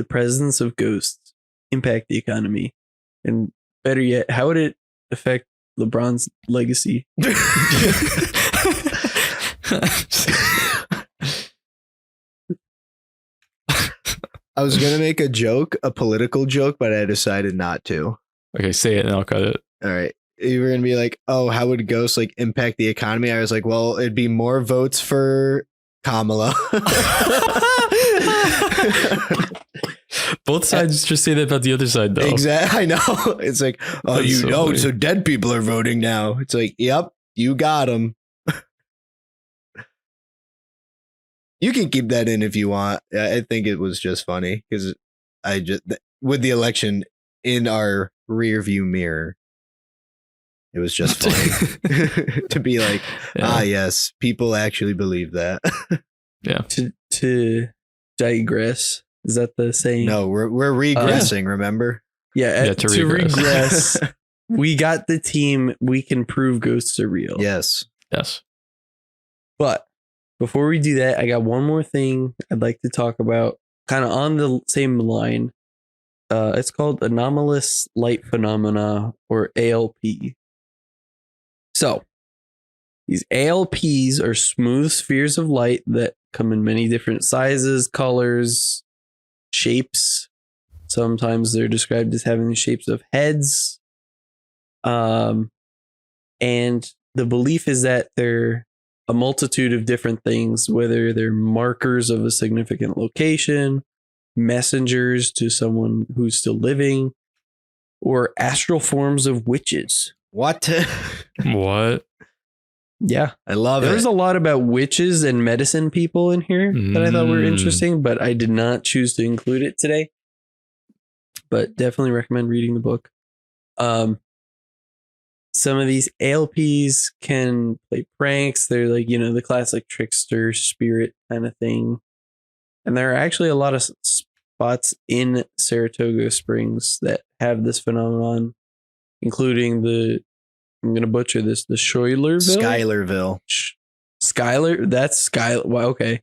presence of ghosts impact the economy? And better yet, how would it affect LeBron's legacy? I was going to make a political joke, but I decided not to. Okay, say it and I'll cut it. All right. You were going to be like, oh, how would ghosts like impact the economy? I was like, well, it'd be more votes for Kamala. Both sides just say that about the other side, though. Exactly. I know. It's like, oh, That's so funny. so dead people are voting now. It's like, yep, you got them. You can keep that in if you want. I think it was just funny because with the election in our rear view mirror, it was just funny to be like, yes, people actually believe that. Yeah. To digress. Is that the saying? No, we're regressing, remember? Yeah, to regress. We got the team. We can prove ghosts are real. Yes. But before we do that, I got one more thing I'd like to talk about, kind of on the same line. It's called anomalous light phenomena, or ALP. So these ALPs are smooth spheres of light that come in many different sizes, colors, shapes. Sometimes they're described as having the shapes of heads. And the belief is that they're a multitude of different things, whether they're markers of a significant location, messengers to someone who's still living, or astral forms of witches. What? What? Yeah. I love There's it. a lot about witches and medicine people in here that I thought were interesting, but I did not choose to include it today. But definitely recommend reading the book. Some of these ALPs can play pranks. They're like, the classic trickster spirit kind of thing. And there are actually a lot of spots in Saratoga Springs that have this phenomenon, including I'm going to butcher this, the Schuylerville. Schuyler, that's Schuyler. Wow, okay.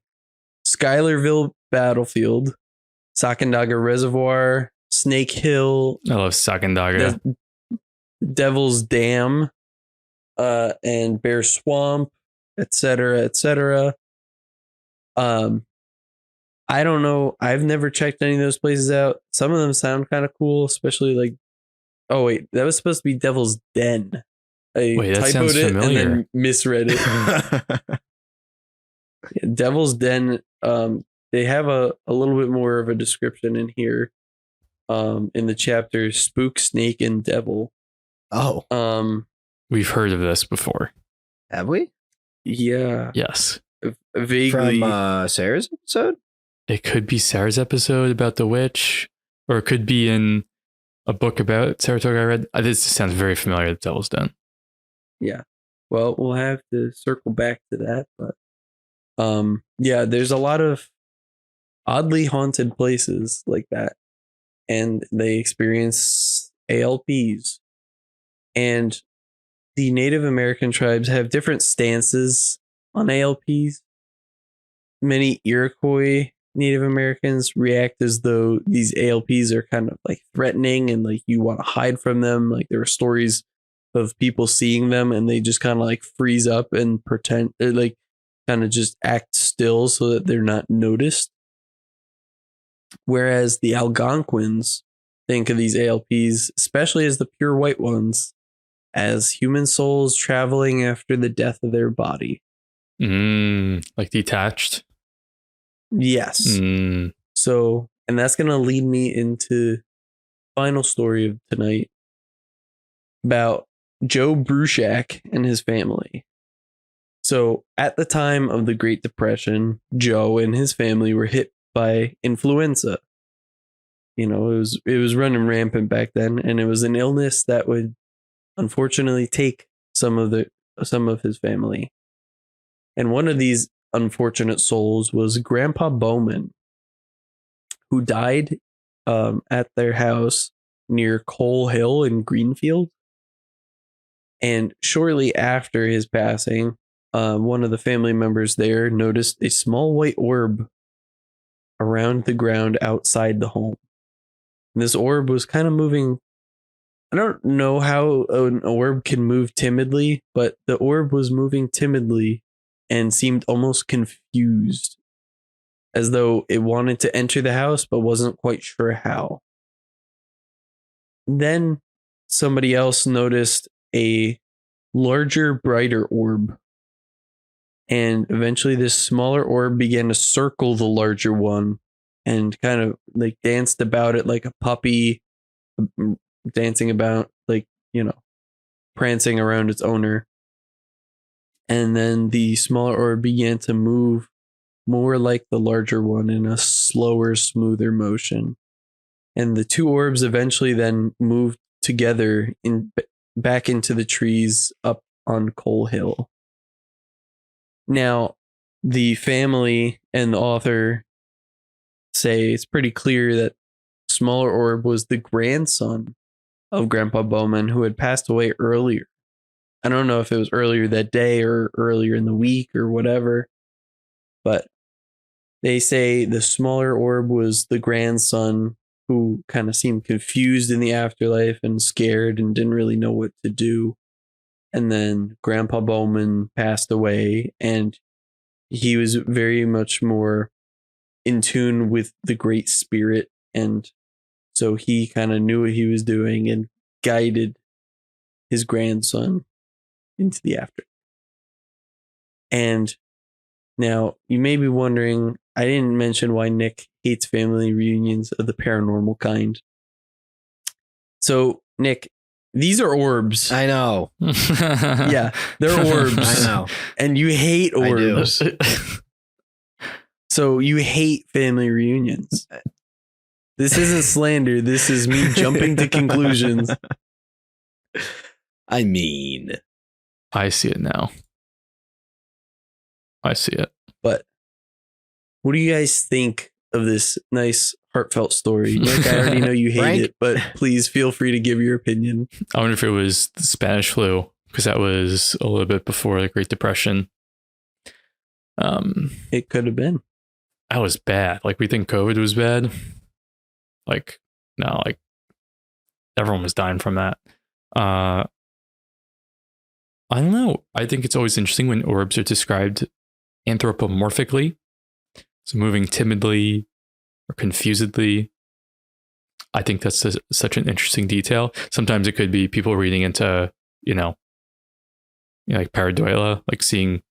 Schuylerville Battlefield, Sacandaga Reservoir, Snake Hill. I love Sacandaga. Devil's Dam, and Bear Swamp, etc., etc. I don't know. I've never checked any of those places out. Some of them sound kind of cool, especially like. Oh wait, that was supposed to be Devil's Den. Wait, that sounds typoed it familiar. and then misread it. Yeah, Devil's Den. They have a little bit more of a description in here. In the chapter Spook, Snake, and Devil. Oh, We've heard of this before. have we? Yeah. Yes. Vaguely. From Sarah's episode? It could be Sarah's episode about the witch, or it could be in a book about Saratoga I read. This sounds very familiar, The Devil's Den. Yeah. Well, we'll have to circle back to that, but yeah, there's a lot of oddly haunted places like that, and they experience ALPs. And the Native American tribes have different stances on ALPs. Many Iroquois Native Americans react as though these ALPs are kind of like threatening and like you want to hide from them. Like there are stories of people seeing them and they just kind of like freeze up and pretend, or like kind of just act still so that they're not noticed. Whereas the Algonquins think of these ALPs, especially as the pure white ones, as human souls traveling after the death of their body. Like detached. Yes. So, and that's going to lead me into final story of tonight about Joe Bruchac and his family. So, at the time of the Great Depression, Joe and his family were hit by influenza. It was running rampant back then, and it was an illness that would unfortunately take some of his family. And one of these unfortunate souls was Grandpa Bowman, who died at their house near Coal Hill in Greenfield. And shortly after his passing, one of the family members there noticed a small white orb around the ground outside the home. And this orb was kind of moving. I don't know how an orb can move timidly, but the orb was moving timidly and seemed almost confused, as though it wanted to enter the house but wasn't quite sure how. Then somebody else noticed a larger, brighter orb. And eventually this smaller orb began to circle the larger one and kind of like danced about it like a puppy dancing about, like, prancing around its owner. And then the smaller orb began to move more like the larger one in a slower, smoother motion. And the two orbs eventually then moved together back into the trees up on Coal Hill. Now, the family and the author say it's pretty clear that smaller orb was the grandson of Grandpa Bowman, who had passed away earlier. I don't know if it was earlier that day or earlier in the week or whatever, but they say the smaller orb was the grandson who kind of seemed confused in the afterlife and scared and didn't really know what to do. And then Grandpa Bowman passed away, and he was very much more in tune with the Great Spirit. And so he kind of knew what he was doing and guided his grandson into the afterlife. And now you may be wondering, I didn't mention why Nick hates family reunions of the paranormal kind. So, Nick, these are orbs. I know. Yeah, they're orbs. I know. And you hate orbs. So you hate family reunions. This isn't slander. This is me jumping to conclusions. I mean, I see it now. I see it. But what do you guys think of this nice, heartfelt story? Nick, I already know you hate Frank? it, but please feel free to give your opinion. I wonder if it was the Spanish flu, because that was a little bit before the Great Depression. It could have been. That was bad. Like, we think COVID was bad. Like, no, like everyone was dying from that. I don't know. I think it's always interesting when orbs are described anthropomorphically. So moving timidly or confusedly. I think that's such an interesting detail. Sometimes it could be people reading into, like pareidolia, like seeing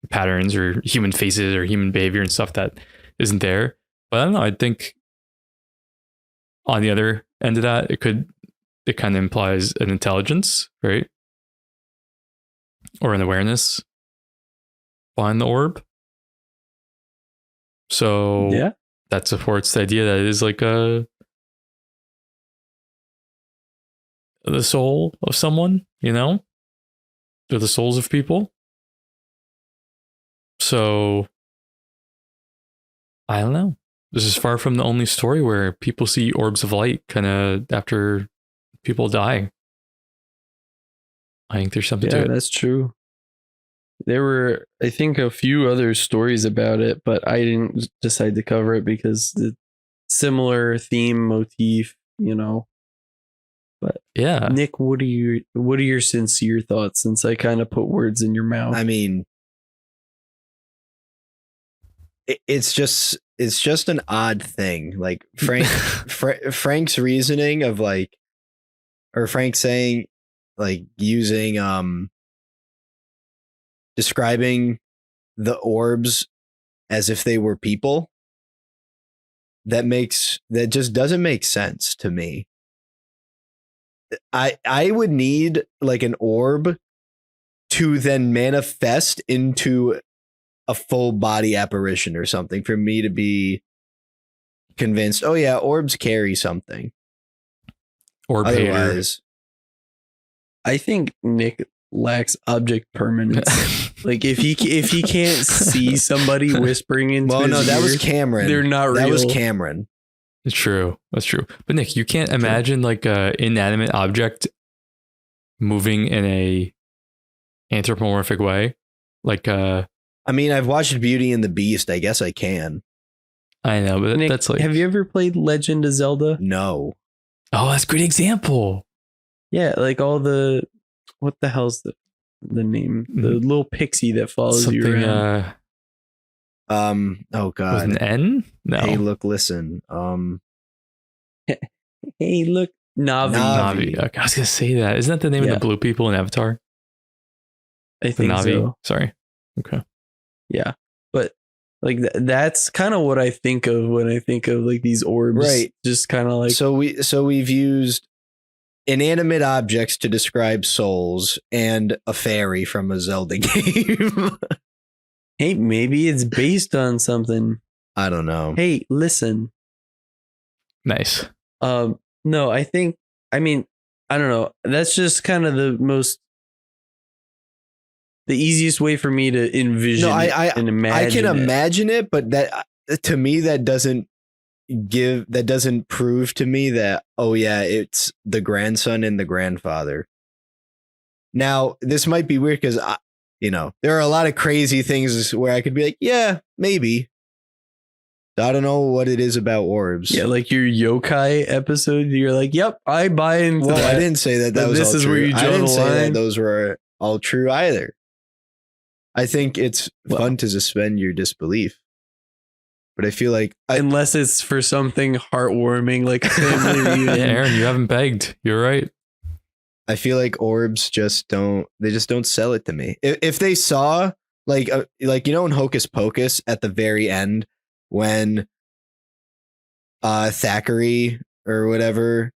patterns or human faces or human behavior and stuff that isn't there. But I don't know. I think on the other end of that, it kind of implies an intelligence, right? Or an awareness behind the orb. So Yeah. that supports the idea that it is like the soul of someone, or the souls of people. So I don't know. This is far from the only story where people see orbs of light kind of after people die. I think there's something to it. That's true. There were, I think, a few other stories about it, but I didn't decide to cover it because the similar theme motif, But Yeah. Nick, what are your sincere thoughts? Since I kind of put words in your mouth. I mean, it's just an odd thing. Like Frank's reasoning of or Frank saying using describing the orbs as if they were people. That just doesn't make sense to me. I would need like an orb to then manifest into a full body apparition or something for me to be convinced, oh yeah, orbs carry something. Or Otherwise, I think Nick lacks object permanence. Like if he can't see somebody whispering into his that was ear, Cameron. they're not real. That was Cameron. It's true. That's true. But Nick, you can't imagine like a inanimate object moving in a anthropomorphic way. Like I mean, I've watched Beauty and the Beast. I guess I can. I know, but Nick, that's like, have you ever played Legend of Zelda? No. oh, that's a great example. Yeah, like all the, what the hell's the name? The little pixie that follows you Something around. Oh was God. an N? No. Hey, look, listen. Hey, look, Navi. Navi. Okay, I was gonna say that. Isn't that the name of Yeah. the blue people in Avatar? I The think Navi. so. Sorry. Okay. Yeah, but like that's kind of what I think of when I think of like these orbs. Right. Just kind of like So we've used inanimate objects to describe souls and a fairy from a Zelda game. hey, maybe it's based on something. I don't know. Hey, listen. Nice. No, I mean, I don't know. That's just kind of the easiest way for me to envision No, and imagine. I can it. imagine it, but that to me that doesn't prove to me that, oh yeah, it's the grandson and the grandfather. Now, this might be weird because there are a lot of crazy things where I could be like, yeah, maybe. I don't know what it is about orbs. Yeah, like your yokai episode. You're like, yep, I buy into Well, that. I didn't say that. That But was this all is true. where you I draw didn't the say that line. those were all true either. I think it's fun to suspend your disbelief, but I feel like Unless it's for something heartwarming, like a family Yeah, reunion. Aaron, you haven't begged. You're right. I feel like orbs just don't sell it to me. If they saw like in Hocus Pocus at the very end when Thackeray or whatever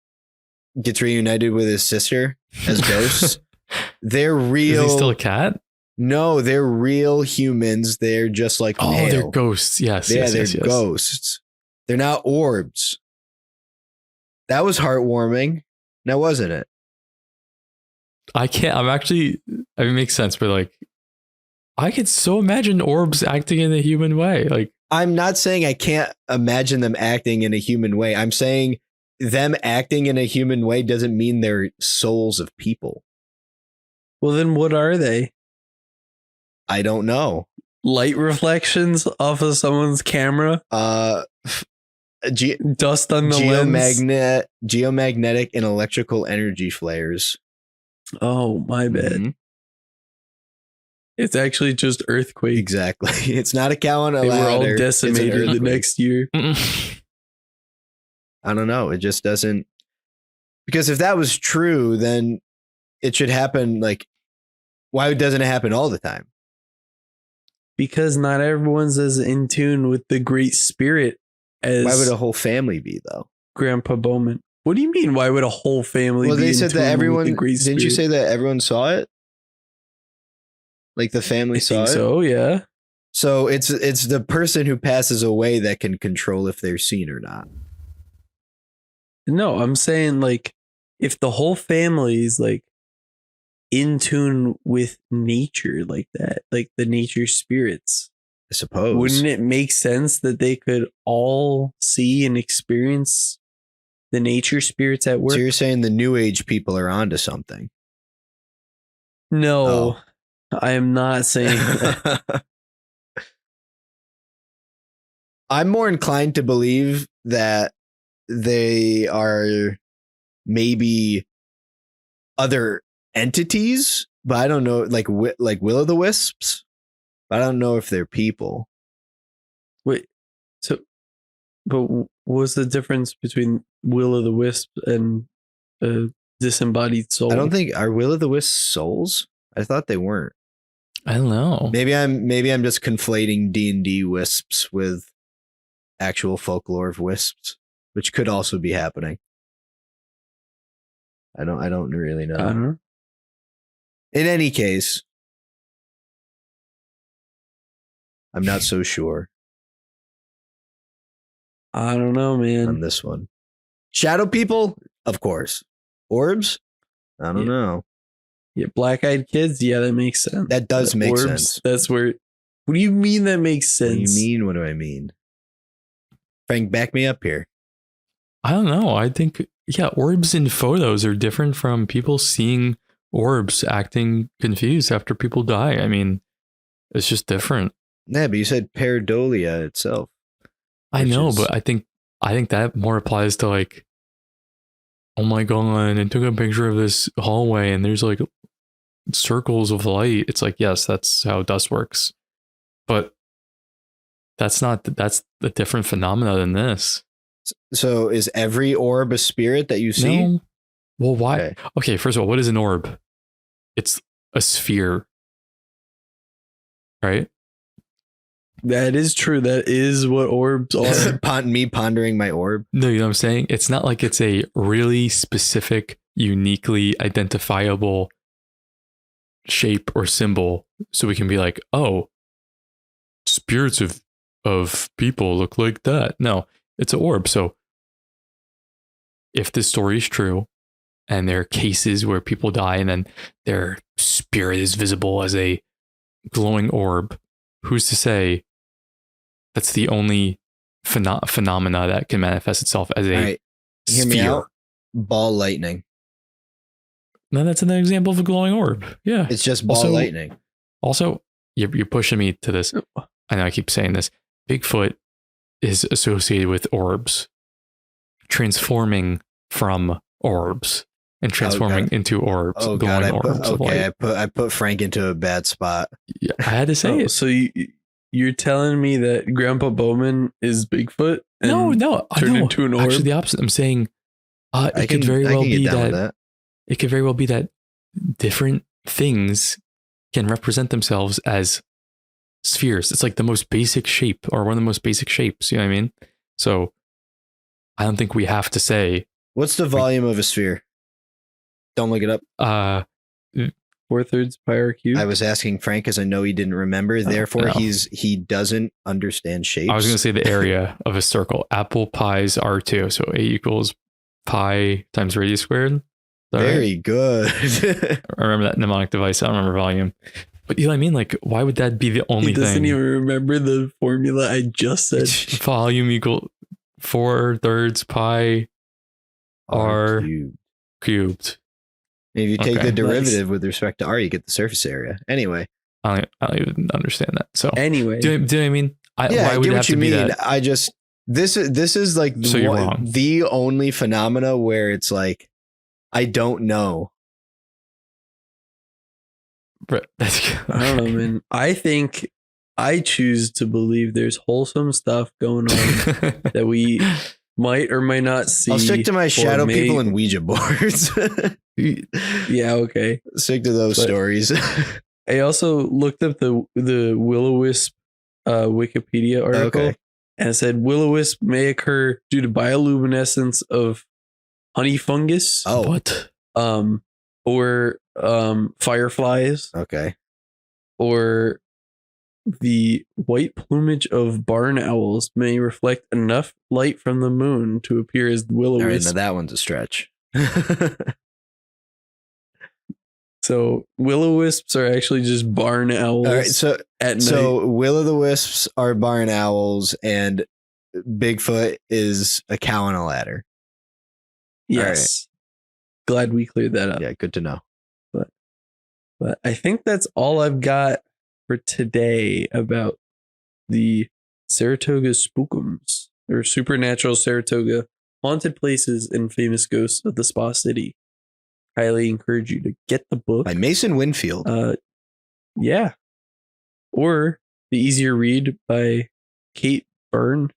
gets reunited with his sister as ghosts, they're real. Is he still a cat? No, they're real humans. They're just like Oh, pale. they're ghosts. Yes. Yeah, yes, they're yes, yes. ghosts. They're not orbs. That was heartwarming. Now, wasn't it? I can't. I'm actually. I mean, it makes sense, but like, I could so imagine orbs acting in a human way. Like, I'm not saying I can't imagine them acting in a human way. I'm saying them acting in a human way doesn't mean they're souls of people. Well, then what are they? I don't know. Light reflections off of someone's camera? Dust on the lens? Geomagnetic and electrical energy flares. Oh, my bad. Mhm. It's actually just earthquakes. Exactly. It's not a cow on a They were all ladder. It's an decimated the earthquake. next year. mm-mm. I don't know. It just doesn't. Because if that was true, then it should happen. Like, why doesn't it happen all the time? Because not everyone's as in tune with the great spirit as Why would a whole family be, though? Grandpa Bowman. What do you mean? Why would a whole family Well, be they in said tune that with everyone. the great Didn't you spirit? say that everyone saw it? Like the family I saw think it. so, yeah. So it's the person who passes away that can control if they're seen or not. No, I'm saying like if the whole family is like in tune with nature like that, like the nature spirits, I suppose. wouldn't it make sense that they could all see and experience the nature spirits at work? So you're saying the new age people are onto something? No, Oh. I am not saying that. I'm more inclined to believe that they are maybe other entities, but I don't know, like will-o'-the-wisps. But I don't know if they're people. Wait, so, but what's the difference between Will o' the Wisp and a disembodied soul? I don't think are will-o'-the-wisps souls. I thought they weren't. I don't know. Maybe I'm just conflating D&D wisps with actual folklore of wisps, which could also be happening. I don't really know. I don't know. In any case, I'm not so sure I don't know, man. on this one. Shadow people, of course. Orbs? I don't Yeah. know. Yeah, black-eyed kids. Yeah, that makes sense. That does make Orbs, sense. That's where. What do you mean that makes What do sense? you mean? What do I mean? Frank, back me up here. I don't know. I think, yeah, orbs in photos are different from people seeing orbs acting confused after people die. I mean, it's just different. Yeah, but you said pareidolia itself. I Which know, is- but I think that more applies to like, oh my god, I took a picture of this hallway and there's like circles of light. It's like, yes, that's how dust works. But that's a different phenomena than this. So is every orb a spirit that you see? No. Well, why? Okay. Okay, first of all, what is an orb? It's a sphere. Right? That is true. That is what orbs are. Me pondering my orb. No, you know what I'm saying? It's not like it's a really specific, uniquely identifiable shape or symbol. So we can be like, oh, spirits of people look like that. No, it's an orb. So if this story is true and there are cases where people die and then their spirit is visible as a glowing orb, who's to say that's the only phenomena that can manifest itself as a All right. Hear me sphere? out. Ball lightning. No, that's an example of a glowing orb. Yeah. It's just ball Also- lightning. Also, you're pushing me to this. I know I keep saying this. Bigfoot is associated with orbs, transforming from orbs and transforming into orbs, Oh glowing God! orbs of light. I put Frank into a bad spot. Yeah, I had to say it. So you're telling me that Grandpa Bowman is Bigfoot? And No, turned into an orb? Actually, the opposite. I'm saying I can get down with that. it could very well be that different things can represent themselves as spheres. It's like the most basic shape, or one of the most basic shapes. You know what I mean? So I don't think we have to say What's the volume of a sphere? Don't look it up. 4/3 pi r cubed. I was asking Frank because I know he didn't remember. Therefore, no. he doesn't understand shapes. I was going to say the area of a circle. Apple pies are 2, so A equals pi times radius squared. Very good. I remember that mnemonic device. I don't remember volume. But you know what I mean? Like, why would that be the only He doesn't thing? even remember the formula I just said. Volume equal 4/3 pi r cubed. If you take Okay, the derivative with respect to r, you get the surface area. Anyway. I don't even understand that. So Anyway, do you know what I mean? Yeah, why I would get it have what you to be mean. that? I just this is like So you're wrong. the only phenomena where it's like I don't know. But that's, I don't know, man. I think I choose to believe there's wholesome stuff going on that we might or might not see. I'll stick to my or shadow may- people and Ouija boards. Yeah, okay. Stick to those But- stories. I also looked up the will-o-wisp Wikipedia article, Okay. and it said will-o-wisp may occur due to bioluminescence of honey fungus, Oh, what? or fireflies, okay. or the white plumage of barn owls may reflect enough light from the moon to appear as All right, now will-o-wisp. that one's a stretch. So will-o-wisps are actually just barn owls All right, so at night. so will-o'-the-wisps are barn owls, and Bigfoot is a cow on a ladder. Yes. Glad we cleared that up. Yeah, good to know. But I think that's all I've got for today about the Saratoga Spookums, or Supernatural Saratoga Haunted Places and Famous Ghosts of the Spa City. Highly encourage you to get the book. By Mason Winfield. Yeah. Or the easier read by Kate Byrne.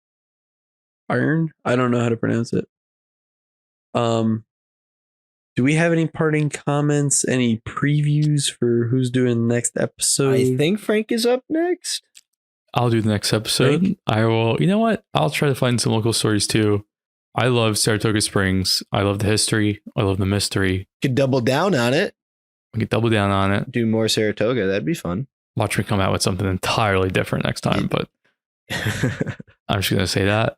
Iron? I don't know how to pronounce it. Do we have any parting comments? Any previews for who's doing the next episode? I think Frank is up next. I'll do the next episode. Thank- I will. You know what? I'll try to find some local stories too. I love Saratoga Springs. I love the history. I love the mystery. Could double down on it. We could double down on it. Do more Saratoga. That'd be fun. Watch me come out with something entirely different next time. But I'm just gonna say that.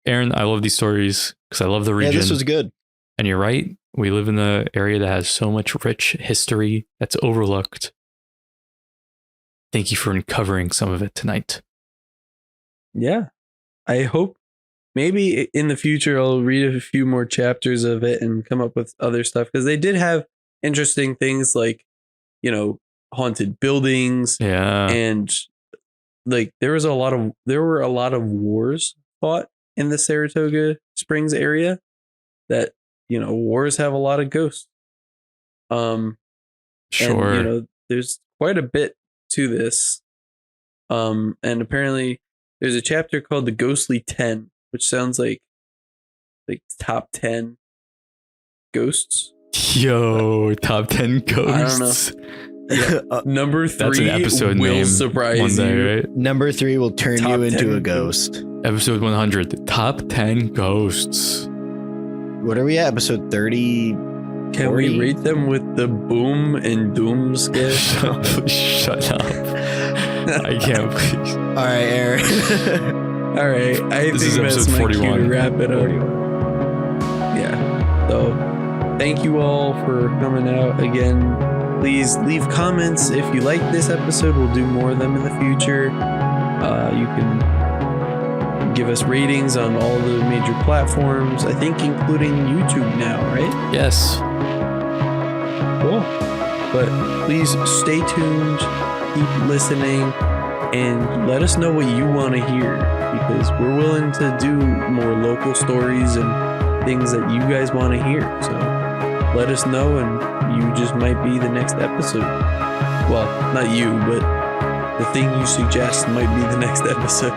Aaron, I love these stories because I love the Yeah, region. this was good. And you're right. We live in an area that has so much rich history that's overlooked. Thank you for uncovering some of it tonight. Yeah. I hope maybe in the future I'll read a few more chapters of it and come up with other stuff, because they did have interesting things like, haunted buildings, Yeah. and like there were a lot of wars fought in the Saratoga Springs area that, wars have a lot of ghosts. Sure. And, there's quite a bit to this. And apparently there's a chapter called the Ghostly 10, which sounds like top 10 ghosts. Yo, top 10 ghosts. Number 3 That's an episode will name surprise one day, you. right? Number 3 will turn Top you into 10 a ghost. Episode 100, top 10 ghosts. What are we at? Episode 30? Can 40? we rate them with the boom and doom scale? Shut up. I can't please. All right, Aaron. All right, I This think is that's episode my cue 41. to wrap it up. Yeah. So, thank you all for coming out again. Please leave comments if you like this episode. We'll do more of them in the future. You can give us ratings on all the major platforms. I think including YouTube now, right? Yes. Cool. But please stay tuned, keep listening, and let us know what you want to hear. because we're willing to do more local stories and things that you guys want to hear. So let us know, and you just might be the next episode. Well, not you, but the thing you suggest might be the next episode.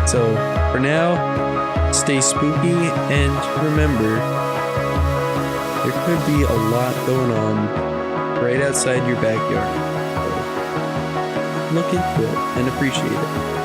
So for now, stay spooky, and remember, there could be a lot going on right outside your backyard. So look into it and appreciate it.